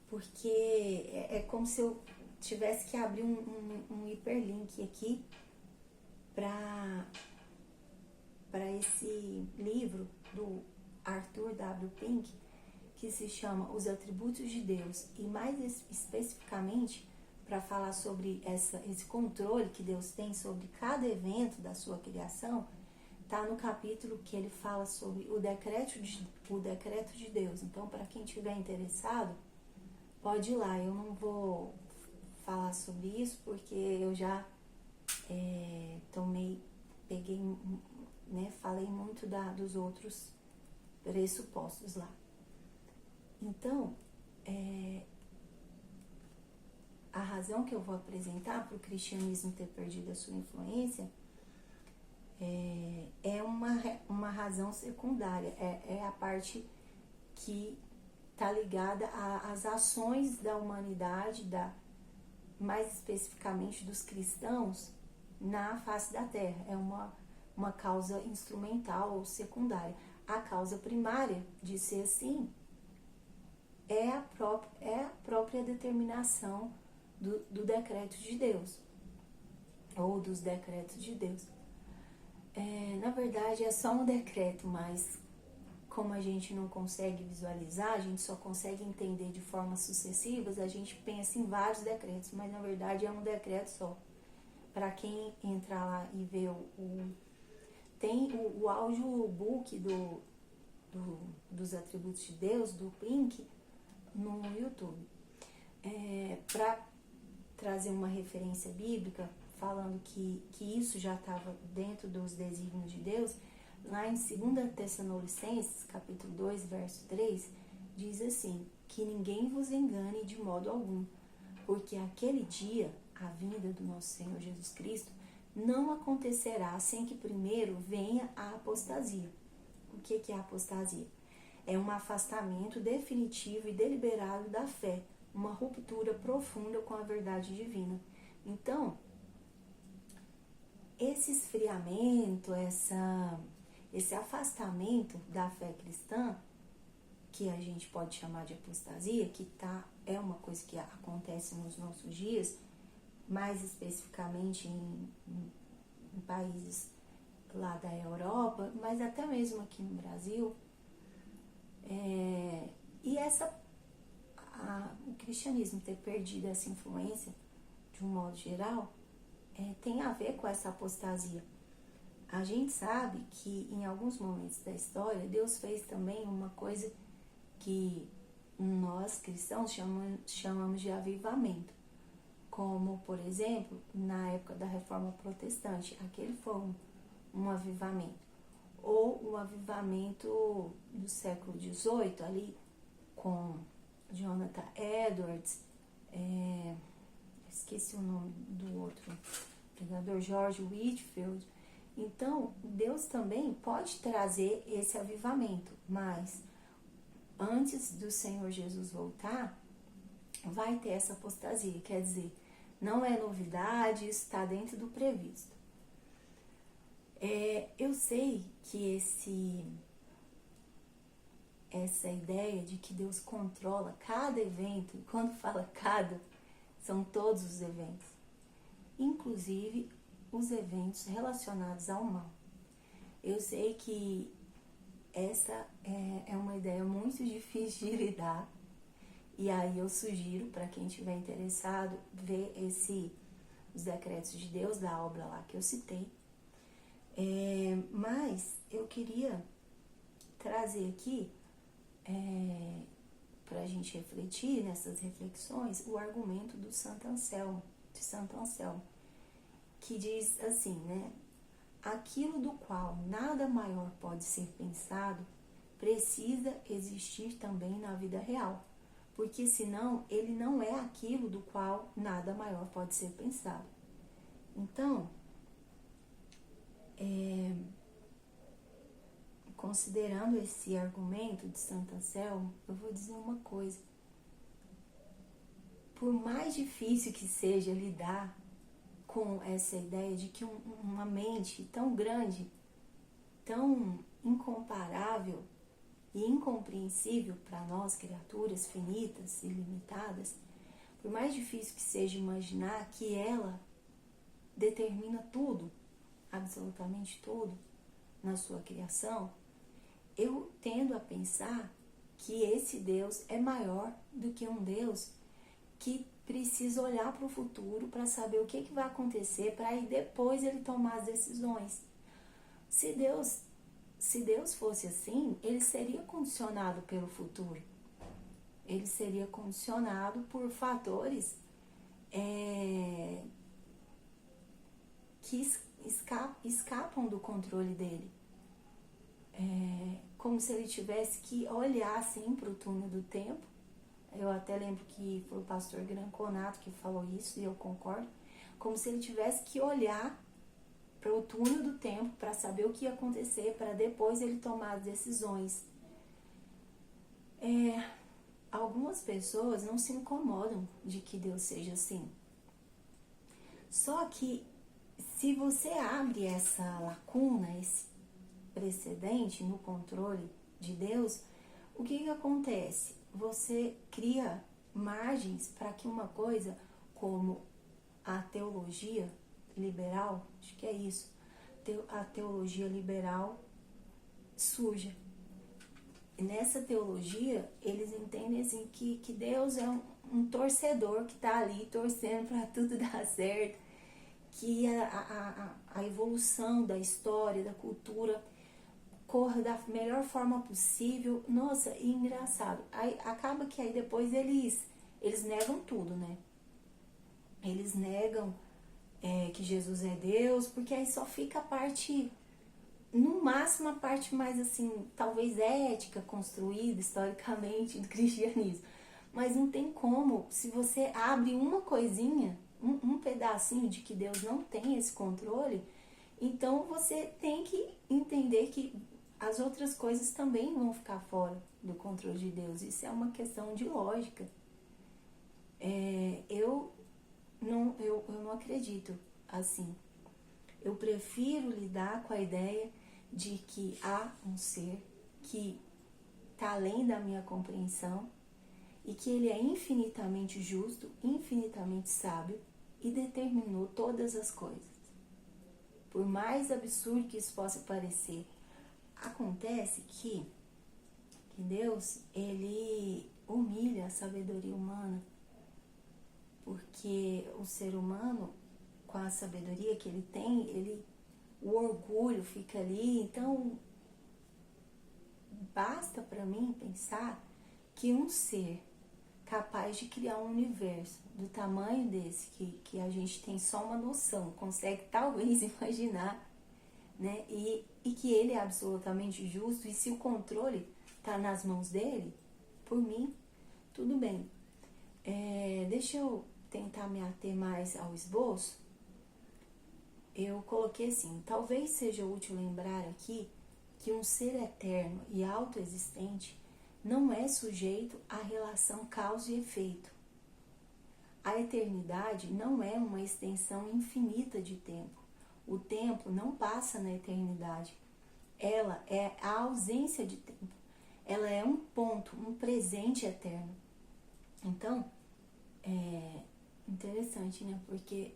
porque é como se eu tivesse que abrir um hiperlink aqui para esse livro do Arthur W. Pink, que se chama Os Atributos de Deus, e mais especificamente para falar sobre esse controle que Deus tem sobre cada evento da sua criação, está no capítulo que ele fala sobre o decreto de Deus. Então, para quem estiver interessado, pode ir lá. Eu não vou falar sobre isso porque eu já falei muito dos outros pressupostos lá. Então, a razão que eu vou apresentar para o cristianismo ter perdido a sua influência é uma razão secundária, é a parte que está ligada às ações da humanidade, mais especificamente dos cristãos, na face da terra. É uma causa instrumental ou secundária. A causa primária de ser assim é a própria determinação do decreto de Deus, ou dos decretos de Deus. Na verdade, é só um decreto, mas como a gente não consegue visualizar, a gente só consegue entender de formas sucessivas, a gente pensa em vários decretos, mas na verdade é um decreto só. Para quem entrar lá e ver tem o audiobook dos atributos de Deus, do Pink, no YouTube. Para trazer uma referência bíblica, falando que isso já estava dentro dos desígnios de Deus, lá em 2 Tessalonicenses, capítulo 2, verso 3, diz assim, que ninguém vos engane de modo algum, porque aquele dia, a vinda do nosso Senhor Jesus Cristo, não acontecerá sem que primeiro venha a apostasia. O que é a apostasia? É um afastamento definitivo e deliberado da fé, uma ruptura profunda com a verdade divina. Então, esse esfriamento, esse afastamento da fé cristã, que a gente pode chamar de apostasia, é uma coisa que acontece nos nossos dias, mais especificamente em países lá da Europa, mas até mesmo aqui no Brasil. E o cristianismo ter perdido essa influência, de um modo geral, tem a ver com essa apostasia. A gente sabe que em alguns momentos da história, Deus fez também uma coisa que nós cristãos chamamos de avivamento. Como, por exemplo, na época da Reforma Protestante, aquele foi um avivamento. Ou o avivamento do século XVIII, ali com Jonathan Edwards, esqueci o nome do outro pregador, George Whitefield. Então, Deus também pode trazer esse avivamento, mas antes do Senhor Jesus voltar, vai ter essa apostasia, quer dizer, não é novidade, isso está dentro do previsto. Eu sei que essa ideia de que Deus controla cada evento, e quando fala cada, são todos os eventos, inclusive os eventos relacionados ao mal. Eu sei que essa é uma ideia muito difícil de lidar, e aí eu sugiro para quem estiver interessado ver os decretos de Deus da obra lá que eu citei. Mas eu queria trazer aqui para a gente refletir nessas reflexões o argumento de Santo Anselmo, que diz assim, né? Aquilo do qual nada maior pode ser pensado precisa existir também na vida real, porque senão ele não é aquilo do qual nada maior pode ser pensado. Então, considerando esse argumento de Santo Anselmo, eu vou dizer uma coisa. Por mais difícil que seja lidar com essa ideia de que uma mente tão grande, tão incomparável e incompreensível para nós, criaturas finitas e limitadas, por mais difícil que seja imaginar que ela determina tudo, absolutamente tudo, na sua criação, eu tendo a pensar que esse Deus é maior do que um Deus que precisa olhar para o futuro para saber o que vai acontecer, para aí depois ele tomar as decisões. Se Deus fosse assim, ele seria condicionado pelo futuro. Ele seria condicionado por fatores que escapam do controle dele. Como se ele tivesse que olhar assim para o túnel do tempo. Eu até lembro que foi o pastor Granconato que falou isso, e eu concordo. Como se ele tivesse que olhar para o túnel do tempo para saber o que ia acontecer, para depois ele tomar as decisões. Algumas pessoas não se incomodam de que Deus seja assim. Só que se você abre essa lacuna, esse precedente no controle de Deus, o que acontece? Você cria margens para que uma coisa como a teologia liberal, acho que é isso, a teologia liberal surja. E nessa teologia, eles entendem assim que Deus é um torcedor que está ali torcendo para tudo dar certo, que a evolução da história, da cultura, corra da melhor forma possível. Nossa, e engraçado. Aí, acaba que aí depois eles negam tudo, né? Eles negam que Jesus é Deus, porque aí só fica a parte, no máximo a parte mais assim, talvez ética, construída historicamente do cristianismo. Mas não tem como, se você abre uma coisinha, um pedacinho de que Deus não tem esse controle, então você tem que entender que as outras coisas também vão ficar fora do controle de Deus. Isso é uma questão de lógica. Eu não acredito assim. Eu prefiro lidar com a ideia de que há um ser que está além da minha compreensão e que ele é infinitamente justo, infinitamente sábio e determinou todas as coisas. Por mais absurdo que isso possa parecer, acontece que Deus, ele humilha a sabedoria humana, porque o ser humano, com a sabedoria que ele tem, o orgulho fica ali. Então, basta para mim pensar que um ser capaz de criar um universo do tamanho desse, que a gente tem só uma noção, consegue talvez imaginar, né? E que ele é absolutamente justo, e se o controle está nas mãos dele, por mim, tudo bem. Deixa eu tentar me ater mais ao esboço, eu coloquei assim: talvez seja útil lembrar aqui que um ser eterno e autoexistente não é sujeito à relação causa e efeito. A eternidade não é uma extensão infinita de tempo. O tempo não passa na eternidade. Ela é a ausência de tempo. Ela é um ponto, um presente eterno. Então, é interessante, né? Porque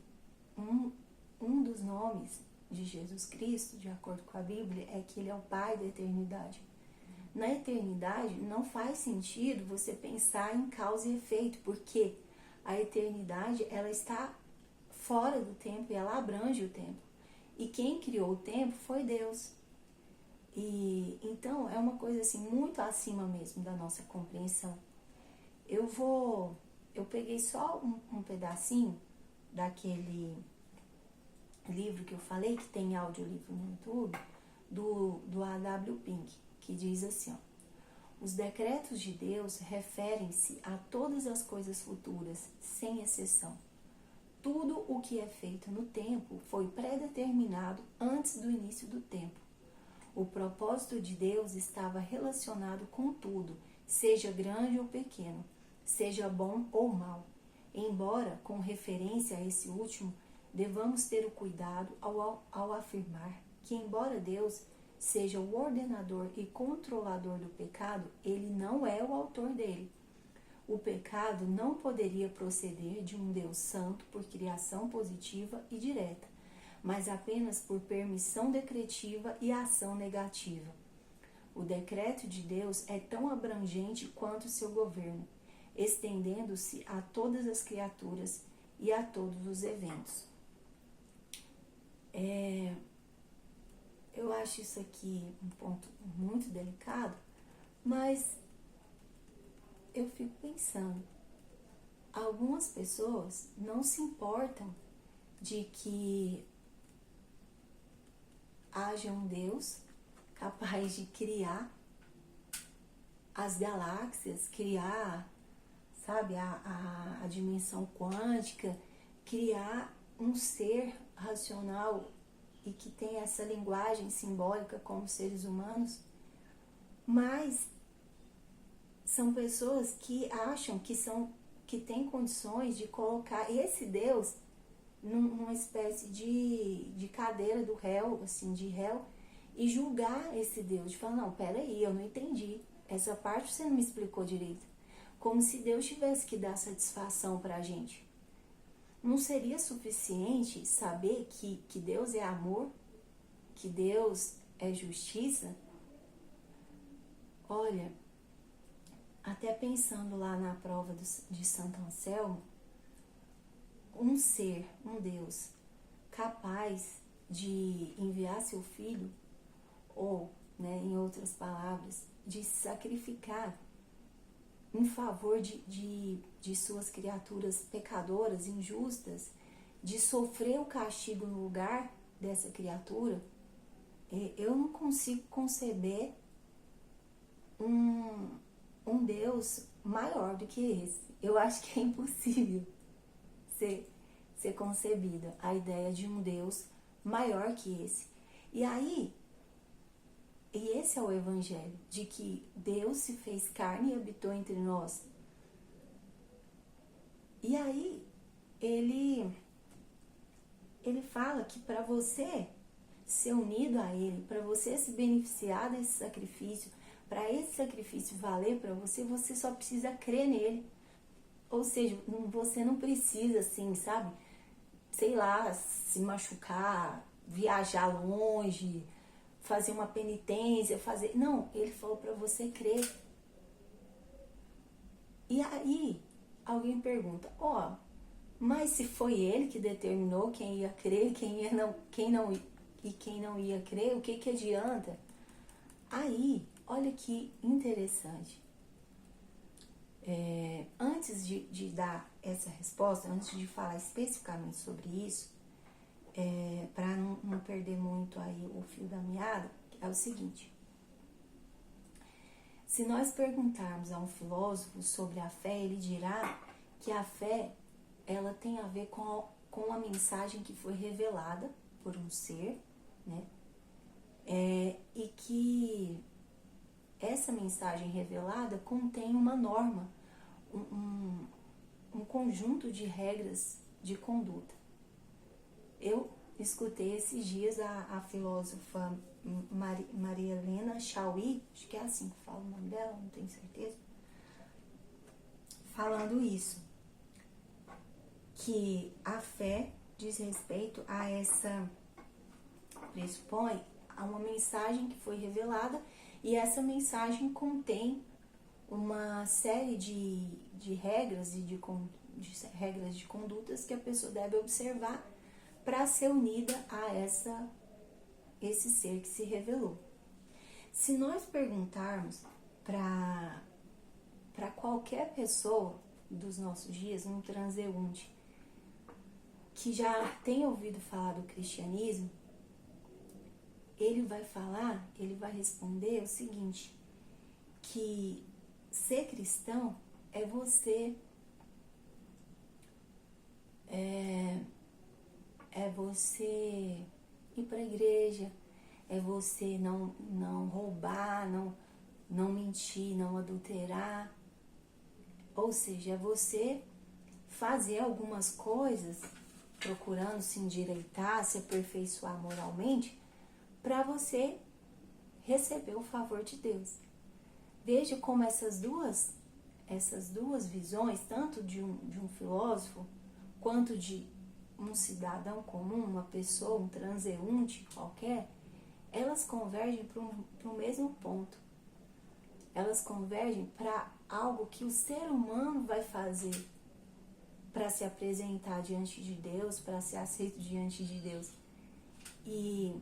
um dos nomes de Jesus Cristo, de acordo com a Bíblia, é que Ele é o Pai da eternidade. Na eternidade, não faz sentido você pensar em causa e efeito, porque a eternidade, ela está fora do tempo e ela abrange o tempo. E quem criou o tempo foi Deus. E então é uma coisa assim muito acima mesmo da nossa compreensão. Eu peguei só um pedacinho daquele livro que eu falei, que tem audiolivro no YouTube, do A.W. Pink, que diz assim, ó: os decretos de Deus referem-se a todas as coisas futuras, sem exceção. Tudo o que é feito no tempo foi predeterminado antes do início do tempo. O propósito de Deus estava relacionado com tudo, seja grande ou pequeno, seja bom ou mal. Embora, com referência a esse último, devamos ter o cuidado ao afirmar que, embora Deus seja o ordenador e controlador do pecado, Ele não é o autor dele. O pecado não poderia proceder de um Deus santo por criação positiva e direta, mas apenas por permissão decretiva e ação negativa. O decreto de Deus é tão abrangente quanto seu governo, estendendo-se a todas as criaturas e a todos os eventos. Eu acho isso aqui um ponto muito delicado, mas eu fico pensando, algumas pessoas não se importam de que haja um Deus capaz de criar as galáxias, criar, sabe, a dimensão quântica, criar um ser racional e que tem essa linguagem simbólica como seres humanos, mas são pessoas que acham que têm condições de colocar esse Deus numa espécie de cadeira do réu, assim, de réu, e julgar esse Deus, de falar, não, peraí, eu não entendi, essa parte você não me explicou direito, como se Deus tivesse que dar satisfação pra gente. Não seria suficiente saber que Deus é amor, que Deus é justiça? Olha, até pensando lá na prova de Santo Anselmo, um ser, um Deus, capaz de enviar seu filho, ou, né, em outras palavras, de se sacrificar em favor de suas criaturas pecadoras, injustas, de sofrer o castigo no lugar dessa criatura, eu não consigo conceber um Deus maior do que esse. Eu acho que é impossível ser concebida a ideia de um Deus maior que esse. E esse é o Evangelho, de que Deus se fez carne e habitou entre nós. E aí, ele fala que para você ser unido a Ele, para você se beneficiar desse sacrifício, para esse sacrifício valer para você, você só precisa crer nele. Ou seja, você não precisa, assim, sabe, sei lá, se machucar, viajar longe, fazer uma penitência, fazer... Não, ele falou para você crer. E aí, alguém pergunta, mas se foi ele que determinou quem ia crer, quem não ia crer, o que adianta? Aí, olha que interessante. Antes de dar essa resposta, antes de falar especificamente sobre isso, para não perder muito aí o fio da meada, é o seguinte: se nós perguntarmos a um filósofo sobre a fé, ele dirá que a fé ela tem a ver com a mensagem que foi revelada por um ser, né? E que essa mensagem revelada contém uma norma, um conjunto de regras de conduta. Eu escutei esses dias a filósofa Maria Helena Chauí, acho que é assim que fala o nome dela, não tenho certeza, falando isso, que a fé diz respeito a essa, pressupõe a uma mensagem que foi revelada, e essa mensagem contém uma série de regras e de regras de condutas que a pessoa deve observar para ser unida a esse ser que se revelou. Se nós perguntarmos para qualquer pessoa dos nossos dias, um transeunte, que já tem ouvido falar do cristianismo, ele vai responder o seguinte, que ser cristão é você ir para a igreja, é você não roubar, não mentir, não adulterar, ou seja, é você fazer algumas coisas procurando se endireitar, se aperfeiçoar moralmente, para você receber o favor de Deus. Veja como essas duas visões, tanto de um filósofo, quanto de um cidadão comum, uma pessoa, um transeunte qualquer, elas convergem para o mesmo ponto. Elas convergem para algo que o ser humano vai fazer para se apresentar diante de Deus, para ser aceito diante de Deus. E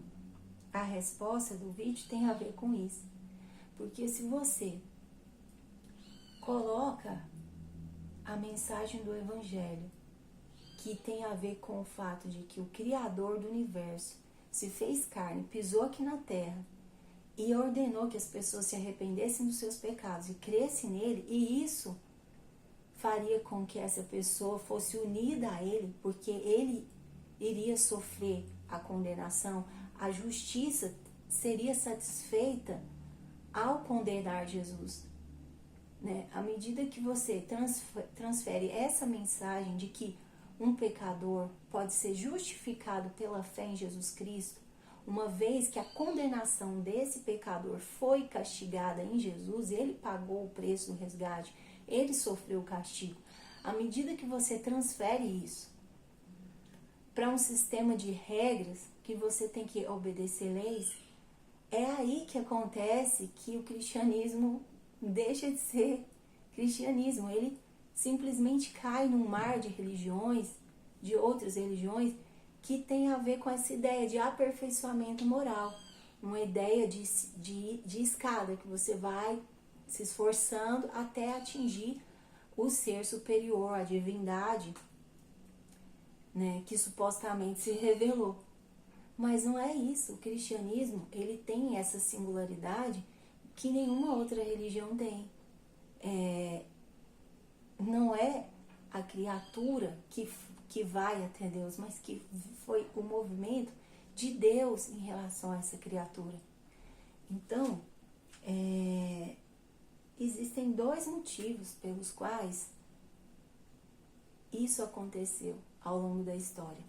a resposta do vídeo tem a ver com isso. Porque se você coloca a mensagem do Evangelho, que tem a ver com o fato de que o Criador do Universo se fez carne, pisou aqui na Terra e ordenou que as pessoas se arrependessem dos seus pecados e crescem nele, e isso faria com que essa pessoa fosse unida a ele, porque ele iria sofrer a condenação, a justiça seria satisfeita ao condenar Jesus, né? À medida que você transfere essa mensagem de que um pecador pode ser justificado pela fé em Jesus Cristo, uma vez que a condenação desse pecador foi castigada em Jesus, ele pagou o preço do resgate, ele sofreu o castigo. À medida que você transfere isso para um sistema de regras, que você tem que obedecer leis, é aí que acontece que o cristianismo deixa de ser cristianismo. Ele simplesmente cai num mar de religiões, de outras religiões, que tem a ver com essa ideia de aperfeiçoamento moral. Uma ideia de escada, que você vai se esforçando até atingir o ser superior, a divindade, né, que supostamente se revelou. Mas não é isso. O cristianismo, ele tem essa singularidade que nenhuma outra religião tem. Não é a criatura que vai até Deus, mas que foi o movimento de Deus em relação a essa criatura. Então, existem dois motivos pelos quais isso aconteceu ao longo da história.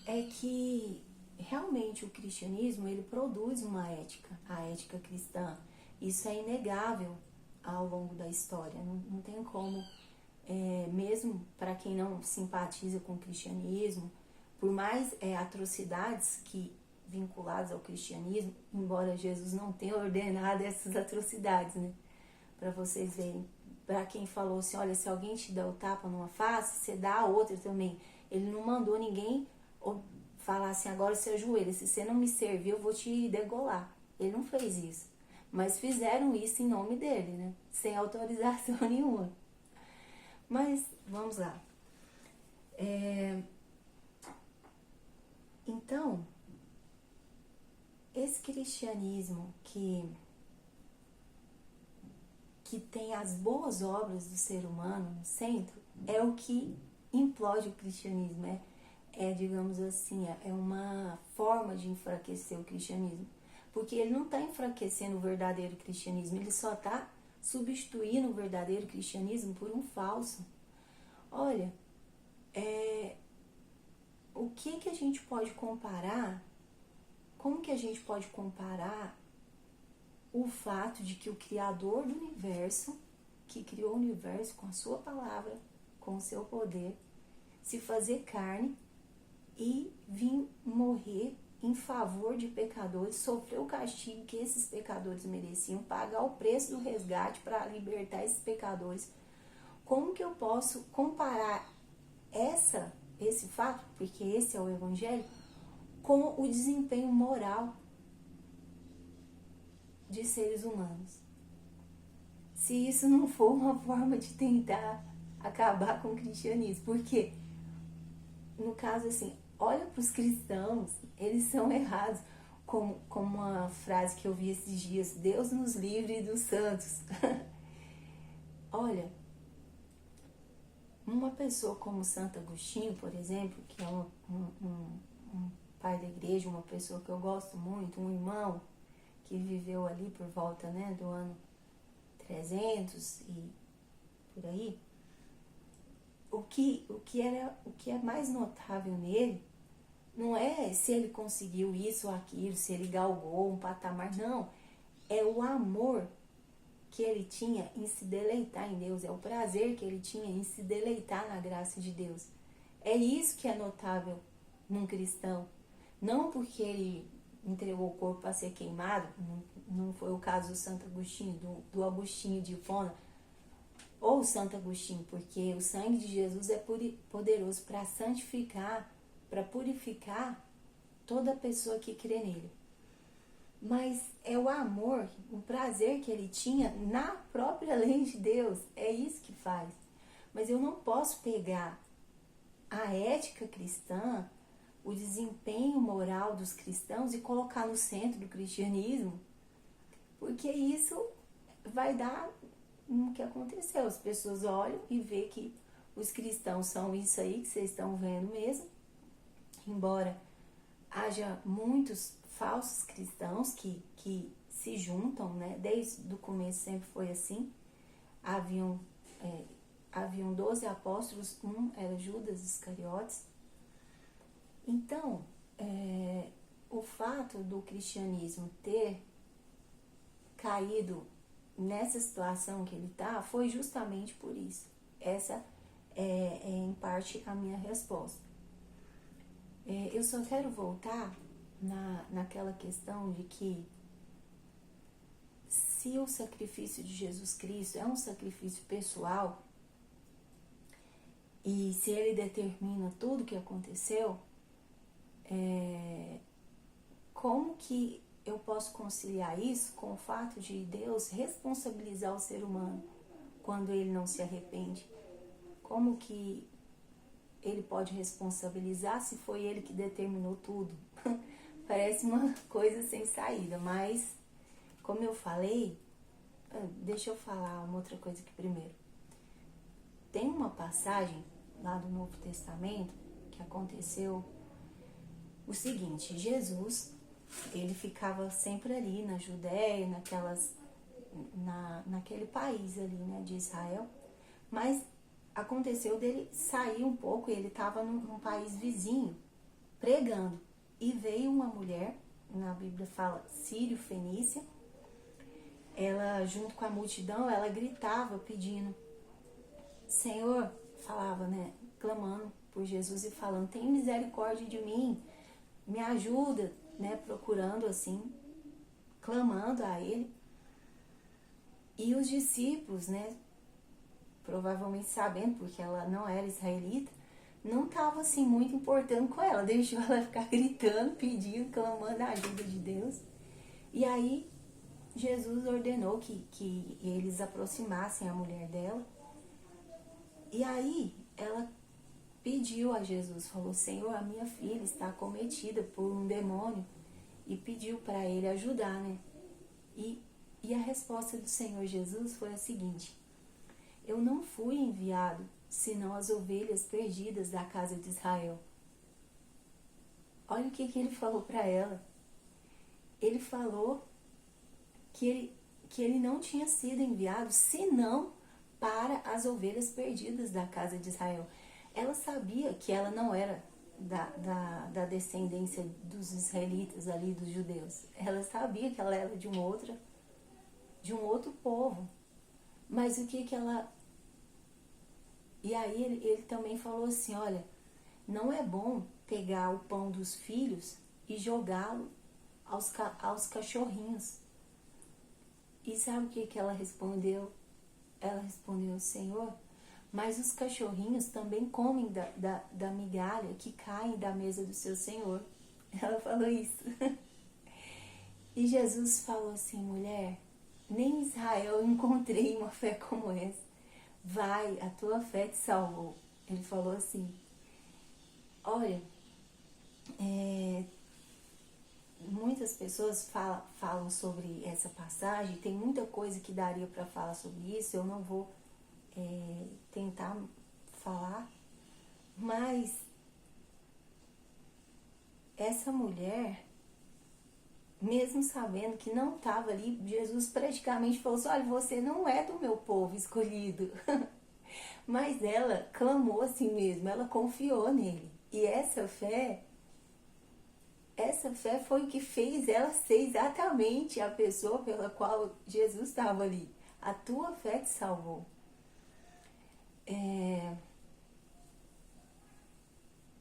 É que realmente o cristianismo, ele produz uma ética, a ética cristã. Isso é inegável ao longo da história. Não tem como, mesmo para quem não simpatiza com o cristianismo, por mais atrocidades que vinculadas ao cristianismo, embora Jesus não tenha ordenado essas atrocidades, né? Para vocês verem, para quem falou assim, olha, se alguém te dá o tapa numa face, você dá a outra também. Ele não mandou ninguém falar assim, agora se ajoelha, se você não me servir, eu vou te degolar. Ele não fez isso. Mas fizeram isso em nome dele, né? Sem autorização nenhuma. Mas, vamos lá. Então, esse cristianismo que tem as boas obras do ser humano no centro, é o que implode o cristianismo, digamos assim, é uma forma de enfraquecer o cristianismo. Porque ele não está enfraquecendo o verdadeiro cristianismo, ele só está substituindo o verdadeiro cristianismo por um falso. Olha, o que a gente pode comparar? Como que a gente pode comparar o fato de que o Criador do universo, que criou o universo com a sua palavra, com o seu poder, se fazer carne e vir morrer em favor de pecadores, sofrer o castigo que esses pecadores mereciam, pagar o preço do resgate para libertar esses pecadores. Como que eu posso comparar esse fato, porque esse é o Evangelho, com o desempenho moral de seres humanos? Se isso não for uma forma de tentar acabar com o cristianismo, porque no caso assim, olha para os cristãos, eles são errados, como uma frase que eu vi esses dias: Deus nos livre dos santos. Olha, uma pessoa como Santo Agostinho, por exemplo, que é um pai da igreja, uma pessoa que eu gosto muito, um irmão que viveu ali por volta, né, do ano 300 e por aí, o que é mais notável nele não é se ele conseguiu isso ou aquilo, se ele galgou um patamar, não. É o amor que ele tinha em se deleitar em Deus, é o prazer que ele tinha em se deleitar na graça de Deus. É isso que é notável num cristão. Não porque ele entregou o corpo para ser queimado, não foi o caso do Santo Agostinho, do Agostinho de Hipona, ou Santo Agostinho, porque o sangue de Jesus é poderoso para santificar, para purificar toda pessoa que crê nele. Mas é o amor, o prazer que ele tinha na própria lei de Deus, é isso que faz. Mas eu não posso pegar a ética cristã, o desempenho moral dos cristãos e colocar no centro do cristianismo, porque isso vai dar o que aconteceu. As pessoas olham e vê que os cristãos são isso aí que vocês estão vendo mesmo, embora haja muitos falsos cristãos que se juntam, né? Desde o começo sempre foi assim. Haviam 12 apóstolos, um era Judas Iscariotes. Então, o fato do cristianismo ter caído nessa situação que ele está foi justamente por isso. Essa é em parte a minha resposta. Eu só quero voltar naquela questão de que se o sacrifício de Jesus Cristo é um sacrifício pessoal e se ele determina tudo o que aconteceu, como que eu posso conciliar isso com o fato de Deus responsabilizar o ser humano quando ele não se arrepende? Como que ele pode responsabilizar se foi ele que determinou tudo? Parece uma coisa sem saída, mas como eu falei, deixa eu falar uma outra coisa aqui primeiro. Tem uma passagem lá do Novo Testamento que aconteceu o seguinte: Jesus, ele ficava sempre ali na Judéia, naquele país ali, né, de Israel, mas aconteceu dele sair um pouco, ele estava num país vizinho, pregando, e veio uma mulher, na Bíblia fala sírio-fenícia, ela junto com a multidão, ela gritava pedindo, Senhor, falava, né, clamando por Jesus e falando, tem misericórdia de mim, me ajuda, né, procurando assim, clamando a ele. E os discípulos, né, provavelmente sabendo, porque ela não era israelita, não estava assim muito importando com ela, deixou ela ficar gritando, pedindo, clamando a ajuda de Deus. E aí Jesus ordenou que eles aproximassem a mulher dela. E aí ela pediu a Jesus, falou, Senhor, a minha filha está acometida por um demônio, e pediu para ele ajudar, né? E a resposta do Senhor Jesus foi a seguinte: eu não fui enviado senão as ovelhas perdidas da casa de Israel. Olha o que ele falou para ela. Ele falou que ele não tinha sido enviado senão para as ovelhas perdidas da casa de Israel. Ela sabia que ela não era da descendência dos israelitas ali, dos judeus. Ela sabia que ela era de um outro povo. Mas o que ela... E aí ele também falou assim, olha, não é bom pegar o pão dos filhos e jogá-lo aos cachorrinhos. E sabe o que ela respondeu? Ela respondeu, Senhor, mas os cachorrinhos também comem da migalha que cai da mesa do seu Senhor. Ela falou isso. E Jesus falou assim, mulher, nem em Israel eu encontrei uma fé como essa. Vai, a tua fé te salvou. Ele falou assim, olha, muitas pessoas falam sobre essa passagem, tem muita coisa que daria para falar sobre isso, eu não vou tentar falar, mas essa mulher, mesmo sabendo que não estava ali, Jesus praticamente falou assim, olha, você não é do meu povo escolhido. Mas ela clamou assim mesmo, ela confiou nele. E essa fé foi o que fez ela ser exatamente a pessoa pela qual Jesus estava ali. A tua fé te salvou.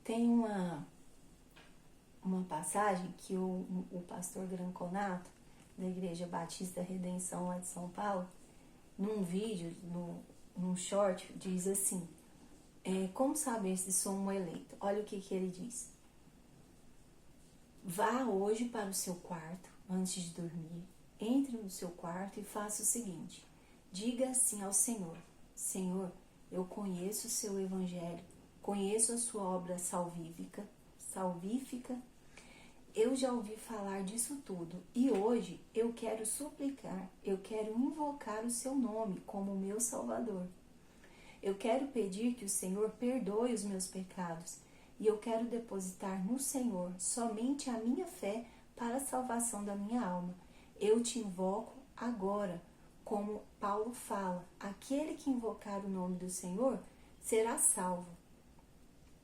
Tem uma passagem que o pastor Granconato, da Igreja Batista Redenção lá de São Paulo, num vídeo, num short, diz assim, como saber se sou um eleito? Olha o que ele diz. Vá hoje para o seu quarto, antes de dormir, entre no seu quarto e faça o seguinte, diga assim ao Senhor, Senhor, eu conheço o seu evangelho, conheço a sua obra salvífica, eu já ouvi falar disso tudo e hoje eu quero suplicar, eu quero invocar o seu nome como meu Salvador. Eu quero pedir que o Senhor perdoe os meus pecados e eu quero depositar no Senhor somente a minha fé para a salvação da minha alma. Eu te invoco agora, como Paulo fala, aquele que invocar o nome do Senhor será salvo.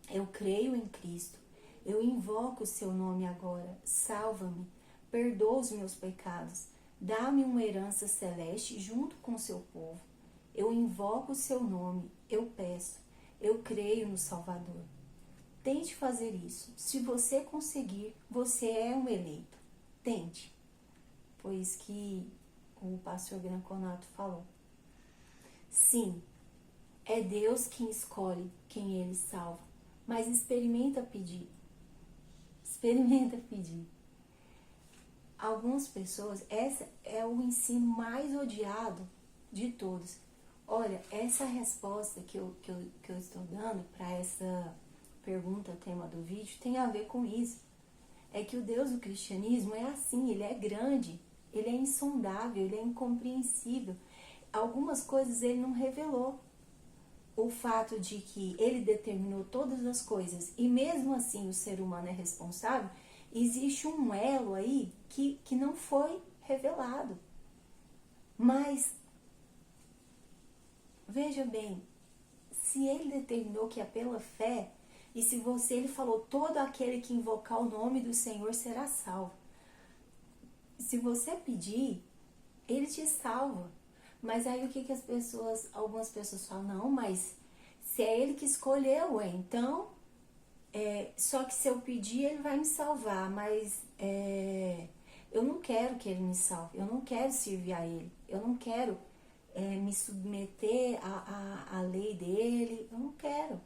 Eu creio em Cristo. Eu invoco o seu nome agora. Salva-me. Perdoa os meus pecados. Dá-me uma herança celeste junto com o seu povo. Eu invoco o seu nome. Eu peço. Eu creio no Salvador. Tente fazer isso. Se você conseguir, você é um eleito. Tente. Foi isso que o pastor Granconato falou. Sim, é Deus quem escolhe quem ele salva. Mas experimenta pedir. Experimenta pedir. Algumas pessoas, esse é o ensino mais odiado de todos. Olha, essa resposta que eu estou dando para essa pergunta, tema do vídeo, tem a ver com isso. É que o Deus do cristianismo é assim, ele é grande, ele é insondável, ele é incompreensível. Algumas coisas ele não revelou. O fato de que ele determinou todas as coisas e mesmo assim o ser humano é responsável, existe um elo aí que não foi revelado. Mas, veja bem, se ele determinou que é pela fé, e se ele falou, todo aquele que invocar o nome do Senhor será salvo. Se você pedir, ele te salva. Mas aí o que algumas pessoas falam, não, mas se é ele que escolheu, então, só que se eu pedir, ele vai me salvar, mas eu não quero que ele me salve, eu não quero servir a ele, eu não quero me submeter à lei dele, eu não quero.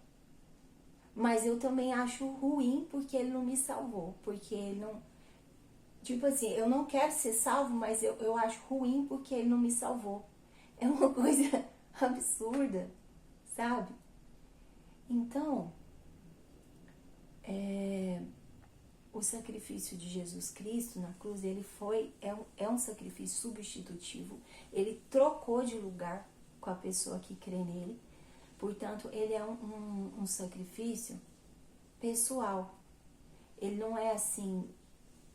Mas eu também acho ruim porque ele não me salvou, porque ele não... Tipo assim, eu não quero ser salvo, mas eu acho ruim porque ele não me salvou. É uma coisa absurda, sabe? Então, o sacrifício de Jesus Cristo na cruz, ele é um sacrifício substitutivo. Ele trocou de lugar com a pessoa que crê nele, Portanto, ele é um sacrifício pessoal. Ele não é assim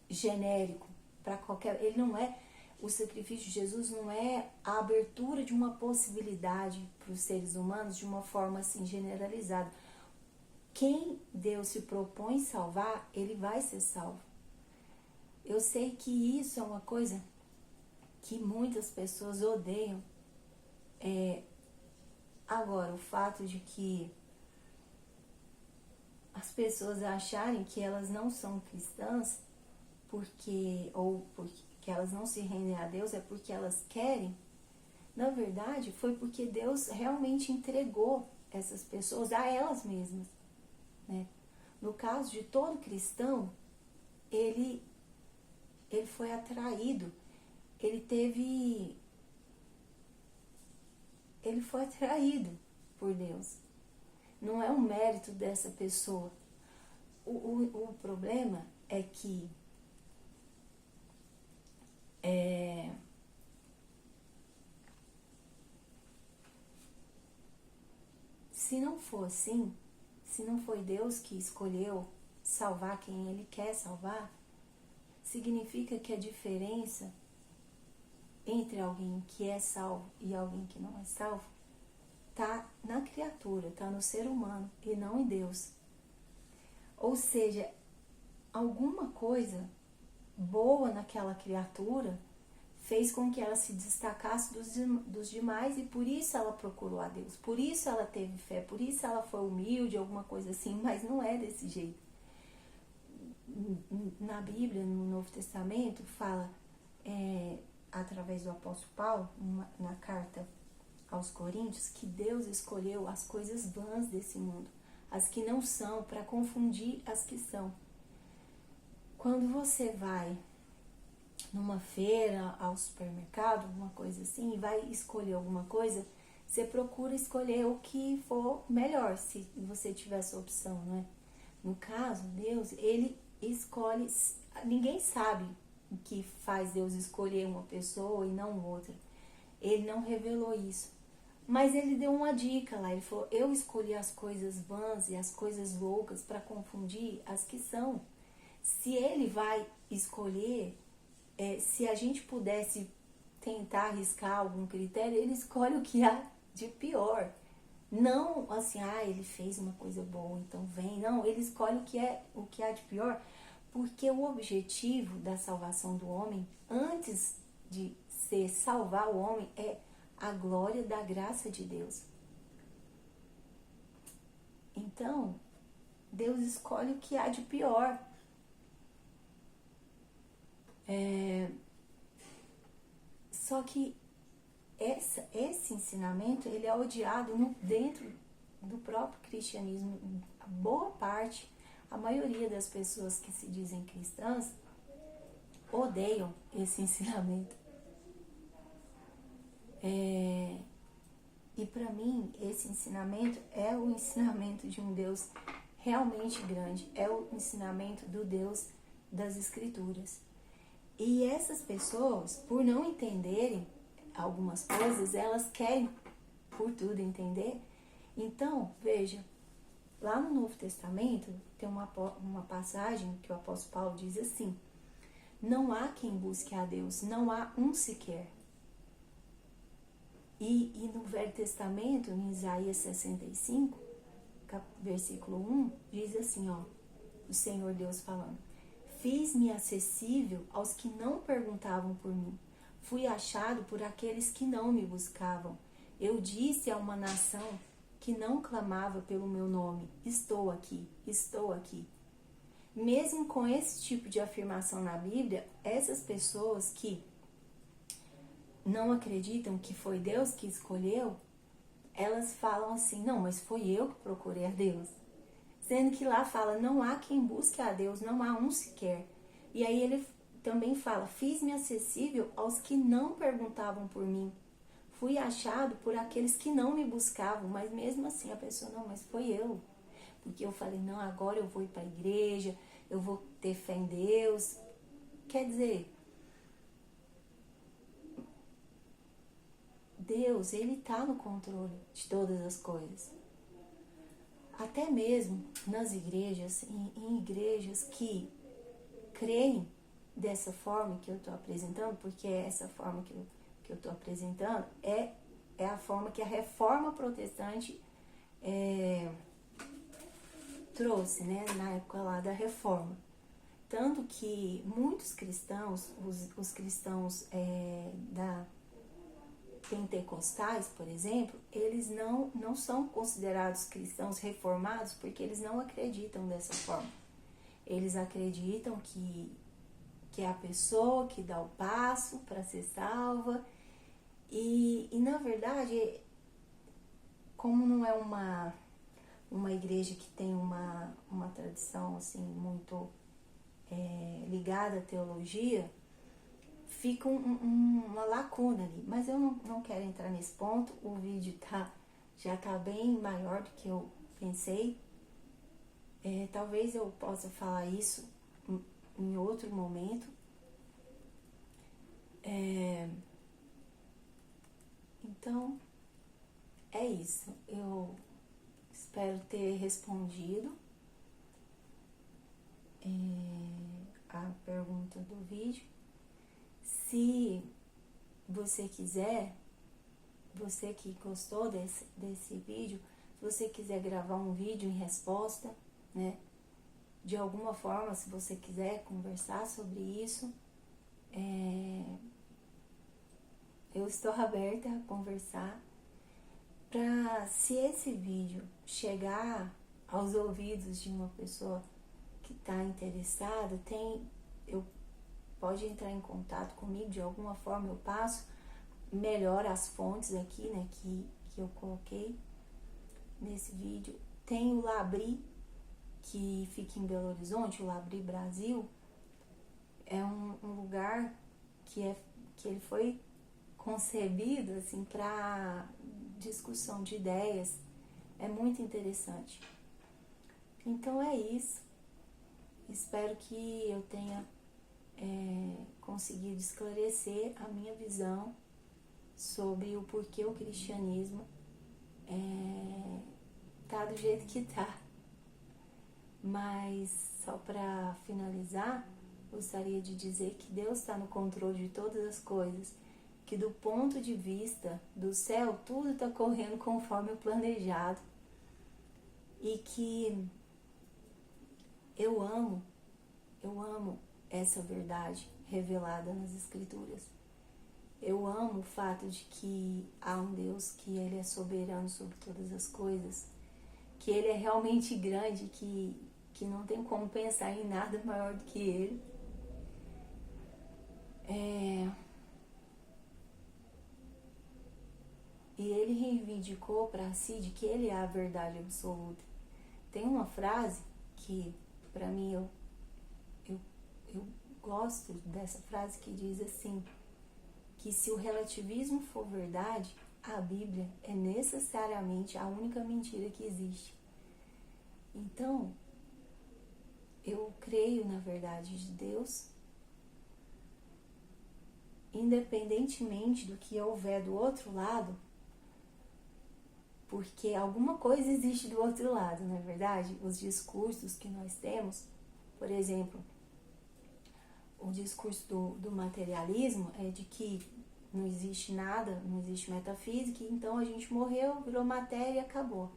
genérico para qualquer. Ele não é. O sacrifício de Jesus não é a abertura de uma possibilidade para os seres humanos de uma forma assim generalizada. Quem Deus se propõe salvar, ele vai ser salvo. Eu sei que isso é uma coisa que muitas pessoas odeiam. Agora, o fato de que as pessoas acharem que elas não são cristãs porque elas não se rendem a Deus é porque elas querem. Na verdade, foi porque Deus realmente entregou essas pessoas a elas mesmas, né? No caso de todo cristão, ele foi atraído, ele foi atraído por Deus. Não é um mérito dessa pessoa. O problema é que se não for assim, se não foi Deus que escolheu salvar quem Ele quer salvar, significa que a diferença entre alguém que é salvo e alguém que não é salvo está na criatura, está no ser humano e não em Deus. Ou seja, alguma coisa boa naquela criatura fez com que ela se destacasse dos demais e por isso ela procurou a Deus, por isso ela teve fé, por isso ela foi humilde, alguma coisa assim, mas não é desse jeito. Na Bíblia, no Novo Testamento, fala, através do apóstolo Paulo, na carta aos Coríntios, que Deus escolheu as coisas vãs desse mundo, as que não são, para confundir as que são. Quando você vai numa feira, ao supermercado, alguma coisa assim, e vai escolher alguma coisa, você procura escolher o que for melhor, se você tiver essa opção, não é? No caso, Deus, Ele escolhe, ninguém sabe o que faz Deus escolher uma pessoa e não outra. Ele não revelou isso. Mas Ele deu uma dica lá, Ele falou, eu escolhi as coisas vãs e as coisas loucas para confundir as que são. Se Ele vai escolher, se a gente pudesse tentar arriscar algum critério, Ele escolhe o que há de pior. Não assim, Ele fez uma coisa boa, então vem. Não, Ele escolhe o que há de pior, porque o objetivo da salvação do homem, antes de ser salvar o homem, é a glória da graça de Deus. Então, Deus escolhe o que há de pior. Só que esse ensinamento, ele é odiado dentro do próprio cristianismo. A boa parte, a maioria das pessoas que se dizem cristãs odeiam esse ensinamento. E para mim, esse ensinamento é o ensinamento de um Deus realmente grande, é o ensinamento do Deus das Escrituras. E essas pessoas, por não entenderem algumas coisas, elas querem por tudo entender. Então, veja, lá no Novo Testamento tem uma passagem que o apóstolo Paulo diz assim: não há quem busque a Deus, não há um sequer. E no Velho Testamento, em Isaías 65, versículo 1, diz assim, o Senhor Deus falando: fiz-me acessível aos que não perguntavam por mim. Fui achado por aqueles que não me buscavam. Eu disse a uma nação que não clamava pelo meu nome: estou aqui, estou aqui. Mesmo com esse tipo de afirmação na Bíblia, essas pessoas que não acreditam que foi Deus que escolheu, elas falam assim: não, mas foi eu que procurei a Deus. Sendo que lá fala, não há quem busque a Deus, não há um sequer. E aí ele também fala, fiz-me acessível aos que não perguntavam por mim. Fui achado por aqueles que não me buscavam, mas mesmo assim a pessoa, não, mas foi eu. Porque eu falei, não, agora eu vou ir para a igreja, eu vou ter fé em Deus. Quer dizer, Deus, Ele está no controle de todas as coisas. Até mesmo nas igrejas, em igrejas que creem dessa forma que eu estou apresentando, porque essa forma que eu estou apresentando é a forma que a reforma protestante trouxe, né, na época lá da reforma. Tanto que muitos cristãos, os cristãos da pentecostais, por exemplo, eles não são considerados cristãos reformados porque eles não acreditam dessa forma. Eles acreditam que é a pessoa que dá o passo para ser salva e na verdade, como não é uma igreja que tem uma tradição assim muito ligada à teologia, fica uma lacuna ali. Mas eu não quero entrar nesse ponto. O vídeo já tá bem maior do que eu pensei. Talvez eu possa falar isso em outro momento. Então, é isso. Eu espero ter respondido a pergunta do vídeo. Se você quiser, você que gostou desse vídeo, se você quiser gravar um vídeo em resposta, né? De alguma forma, se você quiser conversar sobre isso, eu estou aberta a conversar. Se esse vídeo chegar aos ouvidos de uma pessoa que está interessada, pode entrar em contato comigo de alguma forma. Eu passo melhor as fontes aqui, né, que eu coloquei nesse vídeo. Tem o Labri, que fica em Belo Horizonte, o Labri Brasil. É um lugar que ele foi concebido assim para discussão de ideias. É muito interessante. Então é isso. Espero que eu tenha conseguido esclarecer a minha visão sobre o porquê o cristianismo tá do jeito que tá. Mas só para finalizar, gostaria de dizer que Deus está no controle de todas as coisas, que do ponto de vista do céu tudo está correndo conforme o planejado e que eu amo essa verdade revelada nas Escrituras. Eu amo o fato de que há um Deus, que Ele é soberano sobre todas as coisas, que Ele é realmente grande, que não tem como pensar em nada maior do que Ele. E Ele reivindicou para si de que Ele é a verdade absoluta. Tem uma frase que, para mim, eu gosto dessa frase, que diz assim, que se o relativismo for verdade, a Bíblia é necessariamente a única mentira que existe. Então, eu creio na verdade de Deus, independentemente do que houver do outro lado, porque alguma coisa existe do outro lado, não é verdade? Os discursos que nós temos, por exemplo, o discurso do materialismo é de que não existe nada, não existe metafísica, então a gente morreu, virou matéria e acabou.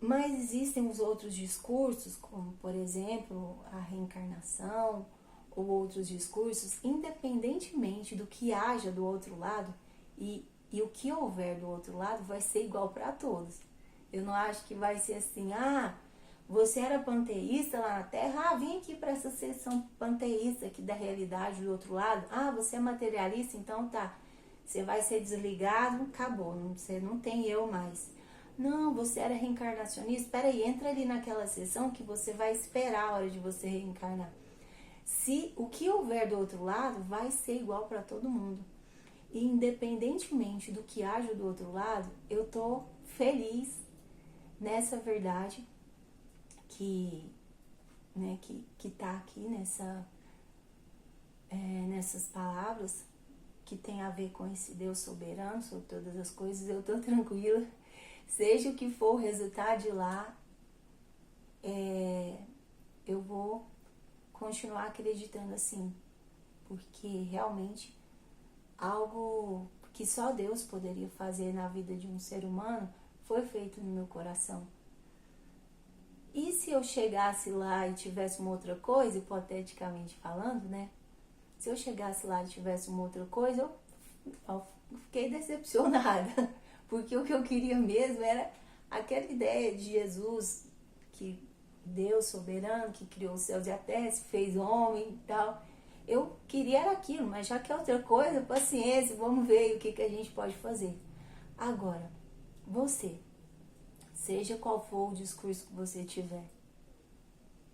Mas existem os outros discursos, como, por exemplo, a reencarnação, ou outros discursos, independentemente do que haja do outro lado, e o que houver do outro lado vai ser igual para todos. Eu não acho que vai ser assim, você era panteísta lá na Terra, vem aqui para essa sessão panteísta aqui da realidade do outro lado. Você é materialista, então tá, você vai ser desligado, acabou, você não tem eu mais. Não, você era reencarnacionista, espera aí, entra ali naquela sessão que você vai esperar a hora de você reencarnar. Se o que houver do outro lado vai ser igual para todo mundo. E independentemente do que haja do outro lado, eu tô feliz nessa verdade que tá aqui nessas palavras, que tem a ver com esse Deus soberano sobre todas as coisas, eu tô tranquila. Seja o que for o resultado de lá, eu vou continuar acreditando assim, porque realmente algo que só Deus poderia fazer na vida de um ser humano foi feito no meu coração. E se eu chegasse lá e tivesse uma outra coisa, hipoteticamente falando, né? Se eu chegasse lá e tivesse uma outra coisa, eu fiquei decepcionada. Porque o que eu queria mesmo era aquela ideia de Jesus, que Deus soberano, que criou os céus e a terra, se fez homem e tal. Eu queria era aquilo, mas já que é outra coisa, paciência, vamos ver o que a gente pode fazer. Agora, você, seja qual for o discurso que você tiver,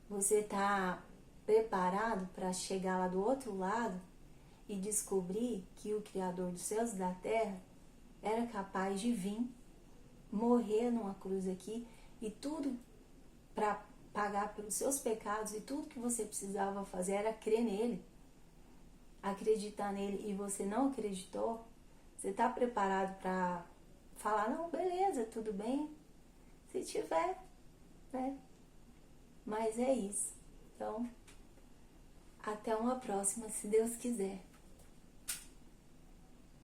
você está preparado para chegar lá do outro lado e descobrir que o Criador dos céus e da terra era capaz de vir, morrer numa cruz aqui e tudo para pagar pelos seus pecados, e tudo que você precisava fazer era crer nele, acreditar nele, e você não acreditou? Você está preparado para falar, não, beleza, tudo bem, se tiver, né? Mas é isso. Então, até uma próxima, se Deus quiser.